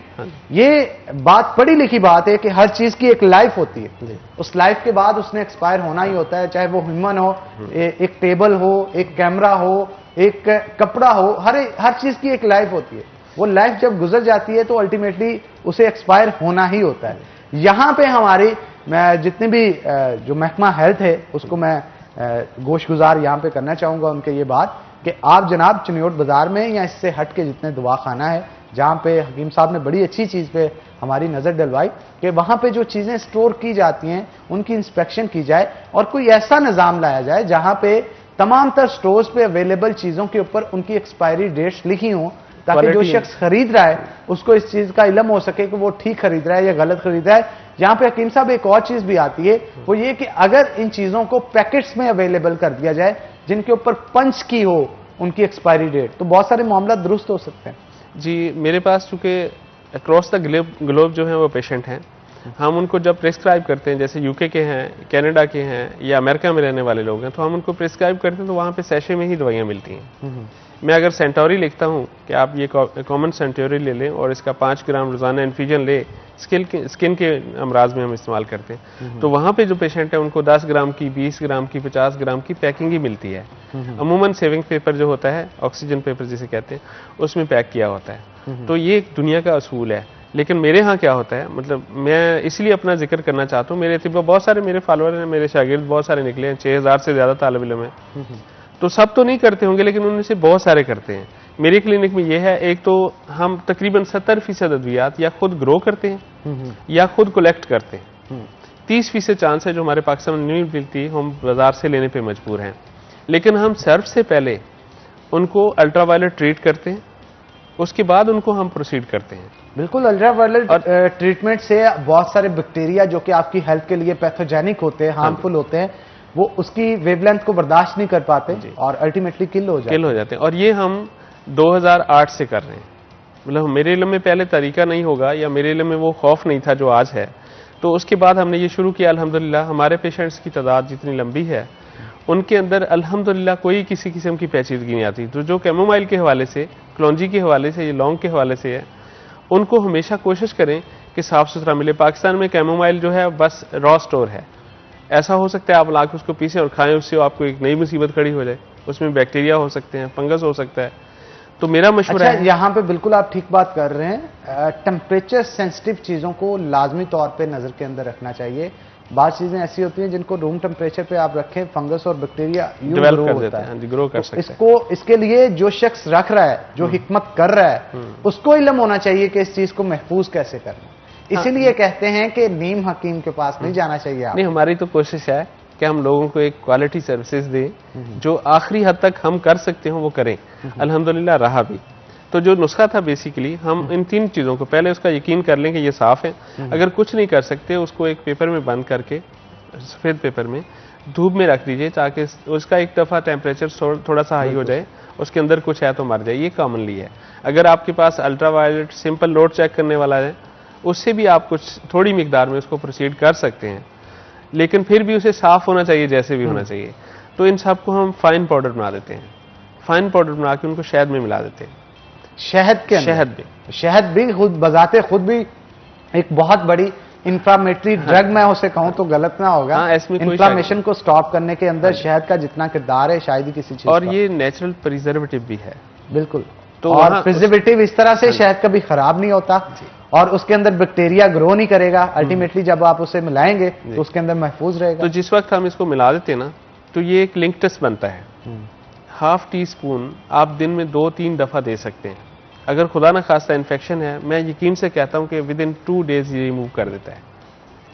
ये बात पढ़ी लिखी बात है कि हर चीज की एक लाइफ होती है, उस लाइफ के बाद उसने एक्सपायर होना ही होता है, चाहे वो ह्यूमन हो, एक टेबल हो, एक कैमरा हो, एक कपड़ा हो, हर चीज की एक लाइफ होती है। वो लाइफ जब गुजर जाती है तो अल्टीमेटली उसे एक्सपायर होना ही होता है। यहां पे हमारी मैं जितने भी जो महकमा हेल्थ है उसको मैं गोशगुजार यहाँ पे करना चाहूंगा उनके ये बात कि आप जनाब चिन्योट बाजार में या इससे हट के जितने दवाखाना है जहाँ पे हकीम साहब ने बड़ी अच्छी चीज़ पे हमारी नज़र डलवाई कि वहाँ पे जो चीज़ें स्टोर की जाती हैं उनकी इंस्पेक्शन की जाए और कोई ऐसा निज़ाम लाया जाए जहाँ पे तमाम तर स्टोर्स पे अवेलेबल चीज़ों के ऊपर उनकी एक्सपायरी डेट्स लिखी हों, ताकि जो शख्स खरीद रहा है उसको इस चीज़ का इल्म हो सके कि वो ठीक खरीद रहा है या गलत खरीद रहा है। यहाँ पे हकीम साहब एक और चीज भी आती है, वो ये कि अगर इन चीजों को पैकेट्स में अवेलेबल कर दिया जाए जिनके ऊपर पंच की हो उनकी एक्सपायरी डेट, तो बहुत सारे मामला दुरुस्त हो सकते हैं। जी, मेरे पास चूंकि अक्रॉस द ग्लोब जो है वो पेशेंट हैं, हम उनको जब प्रिस्क्राइब करते हैं, जैसे यूके के हैं, कनाडा के हैं या अमेरिका में रहने वाले लोग हैं, तो हम उनको प्रिस्क्राइब करते हैं तो वहाँ पे सैशे में ही दवाइयाँ मिलती हैं। मैं अगर सेंटोरी लिखता हूँ कि आप ये कॉमन सेंटोरी ले लें और इसका 5 ग्राम रोजाना इन्फ्यूजन ले, स्किन के अमराज में हम इस्तेमाल करते हैं, तो वहाँ पे जो पेशेंट है उनको 10 ग्राम की, 20 ग्राम की, 50 ग्राम की पैकिंग ही मिलती है। अमूमन सेविंग पेपर जो होता है, ऑक्सीजन पेपर जिसे कहते हैं, उसमें पैक किया होता है। तो ये दुनिया का असूल है। लेकिन मेरे यहाँ क्या होता है, मतलब मैं इसलिए अपना जिक्र करना चाहता हूँ, मेरे तिब्बा बहुत सारे मेरे फॉलोअर हैं, मेरे शागिर्द बहुत सारे निकले हैं, 6000 से ज्यादा तालिब इल्म है। तो सब तो नहीं करते होंगे लेकिन उनमें से बहुत सारे करते हैं। मेरी क्लिनिक में ये है, एक तो हम तकरीबन 70% अद्वियात या खुद ग्रो करते हैं या खुद कलेक्ट करते हैं। 30% चांस है जो हमारे पाकिस्तान में नहीं मिलती, हम बाजार से लेने पे मजबूर हैं। लेकिन हम सर्फ से पहले उनको अल्ट्रावायलेट ट्रीट करते हैं, उसके बाद उनको हम प्रोसीड करते हैं। बिल्कुल, अल्ट्रावायलेट ट्रीटमेंट से बहुत सारे बैक्टीरिया जो कि आपकी हेल्थ के लिए पैथोजेनिक होते हैं, हार्मफुल होते हैं, वो उसकी वेवलेंथ को बर्दाश्त नहीं कर पाते और अल्टीमेटली किल हो जाते हैं। और ये हम 2008 से कर रहे हैं। मतलब मेरे इल्म में पहले तरीका नहीं होगा या मेरे इल्म में वो खौफ नहीं था जो आज है, तो उसके बाद हमने ये शुरू किया। अल्हम्दुलिल्लाह हमारे पेशेंट्स की तादाद जितनी लंबी है उनके अंदर अल्हम्दुलिल्लाह कोई किसी किस्म की पेचीदगी नहीं आती। तो जो कैमोमाइल के हवाले से, क्लौंजी के हवाले से, ये लौंग के हवाले से है, उनको हमेशा कोशिश करें कि साफ सुथरा मिले। पाकिस्तान में कैमोमाइल जो है बस रॉ स्टोर है। ऐसा हो सकता है आप लाके उसको पीसें और खाएं, उससे आपको एक नई मुसीबत खड़ी हो जाए। उसमें बैक्टीरिया हो सकते हैं, फंगस हो सकता है। तो मेरा मशवरा है, यहाँ पे बिल्कुल आप ठीक बात कर रहे हैं। टेम्परेचर सेंसिटिव चीजों को लाजमी तौर पे नजर के अंदर रखना चाहिए। बाद चीजें ऐसी होती हैं जिनको रूम टेम्परेचर पे आप रखें, फंगस और बैक्टीरिया डेवलप कर देता है, ग्रो कर सकते हैं। इसके लिए जो शख्स रख रहा है, जो हिकमत कर रहा है, उसको इल्म होना चाहिए कि इस चीज को महफूज कैसे करना। इसीलिए कहते हैं कि नीम हकीम के पास नहीं जाना चाहिए। नहीं, हमारी तो कोशिश है कि हम लोगों को एक क्वालिटी सर्विसेज दें, जो आखिरी हद तक हम कर सकते हो वो करें। अल्हम्दुलिल्लाह रहा भी। तो जो नुस्खा था बेसिकली, हम इन 3 चीज़ों को पहले उसका यकीन कर लें कि ये साफ़ है। अगर कुछ नहीं कर सकते, उसको एक पेपर में बंद करके, सफ़ेद पेपर में धूप में रख दीजिए, ताकि उसका एक दफ़ा टेम्परेचर थोड़ा सा हाई हो जाए, उसके अंदर कुछ है तो मर जाए। ये कॉमनली है। अगर आपके पास अल्ट्रावायलेट सिंपल लोड चेक करने वाला है, उससे भी आप कुछ थोड़ी मिकदार में उसको प्रोसीड कर सकते हैं, लेकिन फिर भी उसे साफ होना चाहिए जैसे भी होना चाहिए। तो इन सबको हम फाइन पाउडर बना देते हैं। फाइन पाउडर बना के उनको शहद में मिला देते हैं। शहद भी खुद बजाते खुद भी एक बहुत बड़ी इंफ्लामेटरी ड्रग, मैं उसे कहूं तो गलत ना होगा। इंफ्लामेशन को स्टॉप करने के अंदर शहद का जितना किरदार है शायद ही किसी चीज, और ये नेचुरल प्रिजर्वेटिव भी है। बिल्कुल। तो और प्रिजर्वेटिव इस तरह से शहद कभी खराब नहीं होता और उसके अंदर बैक्टीरिया ग्रो नहीं करेगा। अल्टीमेटली जब आप उसे मिलाएंगे तो उसके अंदर महफूज रहेगा। तो जिस वक्त हम इसको मिला देते हैं ना, तो ये एक लिंक्टस बनता है। हाफ टी स्पून आप दिन में 2-3 दफ़ा दे सकते हैं। अगर खुदा ना खास्ता इन्फेक्शन है, मैं यकीन से कहता हूँ कि विद इन 2 डेज ये रिमूव कर देता है।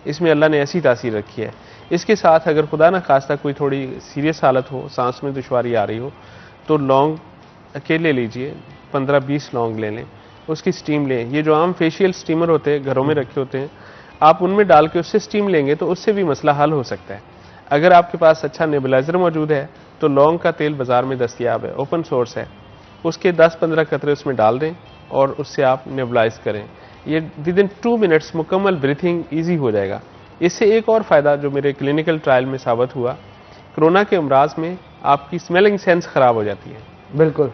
इसमें अल्लाह ने ऐसी तासीर रखी है। इसके साथ अगर खुदा ना खास्ता कोई थोड़ी सीरियस हालत हो, सांस में दुश्वारी आ रही हो, तो लौंग अकेले लीजिए, 15-20 लौंग ले लें, उसकी स्टीम लें। ये जो आम फेशियल स्टीमर होते हैं, घरों में रखे होते हैं, आप उनमें डाल के उससे स्टीम लेंगे तो उससे भी मसला हल हो सकता है। अगर आपके पास अच्छा नेबुलाइजर मौजूद है तो लौंग का तेल बाजार में दस्तयाब है, ओपन सोर्स है, उसके 10-15 कतरे उसमें डाल दें और उससे आप नेबुलाइज करें। ये विद इन 2 मिनट्स मुकम्मल ब्रीथिंग ईजी हो जाएगा। इससे एक और फ़ायदा जो मेरे क्लिनिकल ट्रायल में साबित हुआ, कोरोना के अमराज में आपकी स्मेलिंग सेंस ख़राब हो जाती है। बिल्कुल।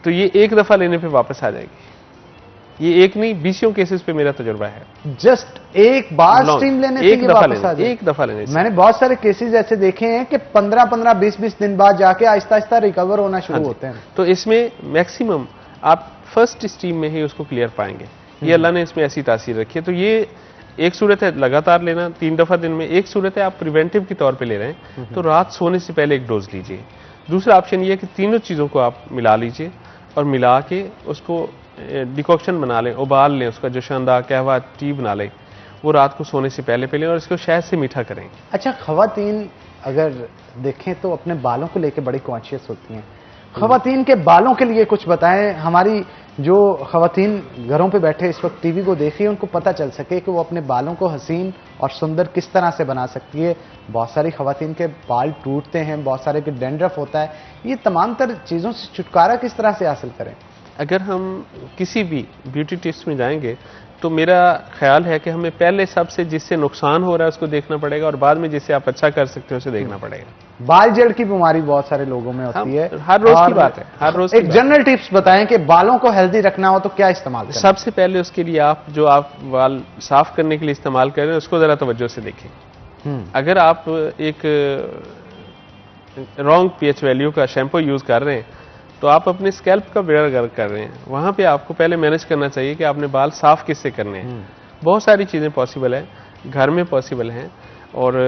तो ये एक दफ़ा लेने पे वापस आ जाएगी। ये एक नहीं, 20 केसेस पे मेरा तजुर्बा है। जस्ट एक बार स्टीम लेने से ये वापस आ जाए? एक दफा लेने से। मैंने बहुत सारे केसेस ऐसे देखे हैं कि 15-15, 20-20 दिन बाद जाके आहिस्ता आहिस्ता रिकवर होना शुरू होते हैं। तो इसमें मैक्सिमम आप फर्स्ट स्टीम में ही उसको क्लियर पाएंगे। ये अल्लाह ने इसमें ऐसी तासीर रखी है। तो ये एक सूरत है लगातार लेना 3 दफा दिन में, एक सूरत है आप प्रिवेंटिव के तौर पे ले रहे हैं तो रात सोने से पहले एक डोज लीजिए। दूसरा ऑप्शन ये है कि तीनों चीज़ों को आप मिला लीजिए और मिला के उसको डिकॉक्शन बना लें, उबाल लें, उसका जो शानदार कहवा टी बना लें, वो रात को सोने से पहले लें और इसको शहद से मीठा करें। अच्छा, खवातीन अगर देखें तो अपने बालों को लेकर बड़ी कॉन्शियस होती हैं। खवातीन के बालों के लिए कुछ बताएं, हमारी जो खवातीन घरों पे बैठे इस वक्त टीवी को देख रही है उनको पता चल सके कि वो अपने बालों को हसीन और सुंदर किस तरह से बना सकती है। बहुत सारी खवातीन के बाल टूटते हैं, बहुत सारे के डैंड्रफ होता है, ये तमाम तर चीज़ों से छुटकारा किस तरह से हासिल करें? अगर हम किसी भी ब्यूटी टिप्स में जाएंगे तो मेरा ख्याल है कि हमें पहले सबसे जिससे नुकसान हो रहा है उसको देखना पड़ेगा और बाद में जिससे आप अच्छा कर सकते हैं उसे देखना पड़ेगा। बाल जड़ की बीमारी बहुत सारे लोगों में होती है, हर रोज की बात है, हर रोज एक जनरल टिप्स बताएं कि बालों को हेल्दी रखना हो तो क्या इस्तेमाल करें? सबसे पहले उसके लिए आप जो आप बाल साफ करने के लिए इस्तेमाल कर रहे हैं उसको जरा तवज्जो से देखें। अगर आप एक रॉन्ग पीएच वैल्यू का शैम्पू यूज कर रहे हैं तो आप अपने स्कैल्प का बेड़ा कर रहे हैं। वहां पे आपको पहले मैनेज करना चाहिए कि आपने बाल साफ किससे करने हैं। बहुत सारी चीजें पॉसिबल है, घर में पॉसिबल हैं और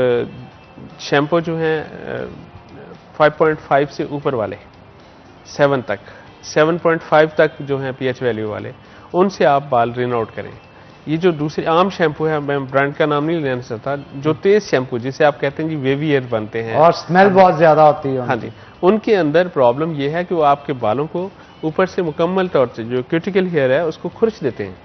शैम्पू जो हैं 5.5 से ऊपर वाले 7 तक 7.5 तक जो हैं पीएच वैल्यू वाले, उनसे आप बाल रिन आउट करें। ये जो दूसरे आम शैम्पू है, मैं ब्रांड का नाम नहीं लेना चाहता, जो तेज शैम्पू जिसे आप कहते हैं जी वेवी हेयर बनते हैं और स्मेल बहुत ज्यादा होती है, हाँ जी, उनके अंदर प्रॉब्लम ये है कि वो आपके बालों को ऊपर से मुकम्मल तौर से जो क्यूटिकल हेयर है उसको खुरच देते हैं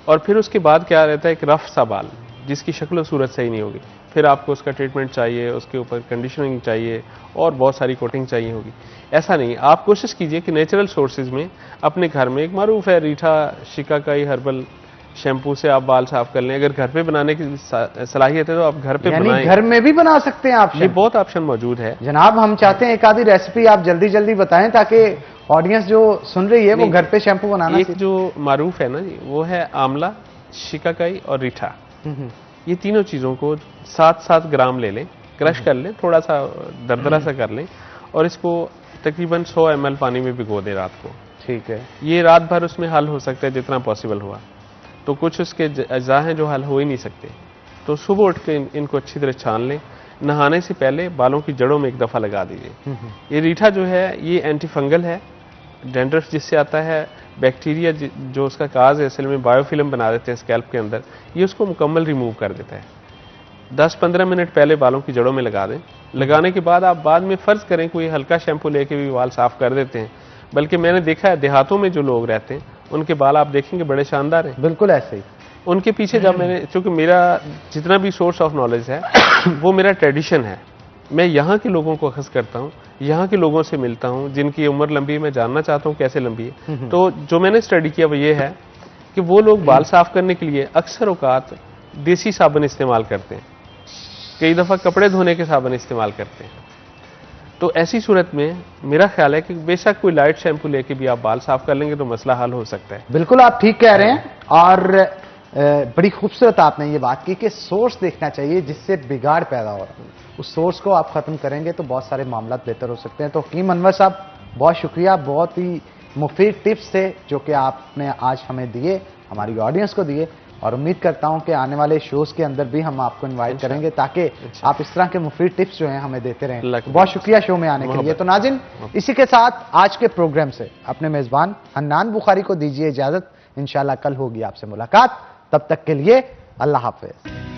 और फिर उसके बाद क्या रहता है, एक रफ सा बाल जिसकी शक्ल और सूरत सही नहीं होगी। फिर आपको उसका ट्रीटमेंट चाहिए, उसके ऊपर कंडीशनिंग चाहिए और बहुत सारी कोटिंग चाहिए होगी। ऐसा नहीं, आप कोशिश कीजिए कि नेचुरल सोर्सेज में अपने घर में, एक मारूफ है रीठा शिकाकाई हर्बल शैम्पू से आप बाल साफ कर लें। अगर घर पे बनाने की सलाहियत है तो आप घर पे बनाएं। घर में भी बना सकते हैं आप? ये बहुत ऑप्शन मौजूद है जनाब। हम चाहते हैं एक आधी रेसिपी आप जल्दी जल्दी बताएं ताकि ऑडियंस जो सुन रही है वो घर पे शैम्पू बनाना एक जो मारूफ है ना जी, वो है आंवला, शिकाकाई और रीठा। ये तीनों चीज़ों को 7-7 ग्राम ले लें, क्रश कर लें, थोड़ा सा दरदरा सा कर लें और इसको तकरीबन 100 ml पानी में भिगो दें रात को। ठीक है, ये रात भर उसमें हल हो सकता है जितना पॉसिबल हुआ। तो कुछ उसके अज़ा हैं जो हल हो ही नहीं सकते, तो सुबह उठ के इनको अच्छी तरह छान लें। नहाने से पहले बालों की जड़ों में एक दफ़ा लगा दीजिए। ये रीठा जो है ये एंटी फंगल है, डैंड्रफ जिससे आता है, बैक्टीरिया जो उसका काज है असल में बायोफिल्म बना देते हैं स्कैल्प के अंदर, ये उसको मुकम्मल रिमूव कर देता है। 10-15 मिनट पहले बालों की जड़ों में लगा दें। लगाने के बाद आप बाद में फ़र्ज़ करें कोई हल्का शैम्पू लेके भी बाल साफ़ कर देते हैं, बल्कि मैंने देखा है देहातों में जो लोग रहते हैं उनके बाल आप देखेंगे बड़े शानदार हैं। बिल्कुल ऐसे ही। उनके पीछे जब मैंने, चूंकि मेरा जितना भी सोर्स ऑफ नॉलेज है वो मेरा ट्रेडिशन है, मैं यहाँ के लोगों को अखज़ करता हूँ, यहाँ के लोगों से मिलता हूँ जिनकी उम्र लंबी है, मैं जानना चाहता हूँ कैसे लंबी है। तो जो मैंने स्टडी किया वो ये है कि वो लोग बाल साफ करने के लिए अक्सर औकात देसी साबुन इस्तेमाल करते हैं, कई दफ़ा कपड़े धोने के साबुन इस्तेमाल करते हैं। तो ऐसी सूरत में मेरा ख्याल है कि बेशक कोई लाइट शैम्पू लेके भी आप बाल साफ कर लेंगे तो मसला हल हो सकता है। बिल्कुल आप ठीक कह रहे हैं और बड़ी खूबसूरत आपने ये बात की कि सोर्स देखना चाहिए जिससे बिगाड़ पैदा हो रहा है, उस सोर्स को आप खत्म करेंगे तो बहुत सारे मामला बेहतर हो सकते हैं। तो हकीम अनवर साहब बहुत शुक्रिया, बहुत ही मुफीद टिप्स थे जो कि आपने आज हमें दिए, हमारी ऑडियंस को दिए। और उम्मीद करता हूं कि आने वाले शोज के अंदर भी हम आपको इनवाइट करेंगे ताकि आप इस तरह के मुफीद टिप्स जो हैं हमें देते रहें। बहुत शुक्रिया शो में आने के लिए। तो नाज़रीन, इसी के साथ आज के प्रोग्राम से अपने मेजबान हन्नान बुखारी को दीजिए इजाजत। इंशाल्लाह कल होगी आपसे मुलाकात, तब तक के लिए अल्लाह हाफिज।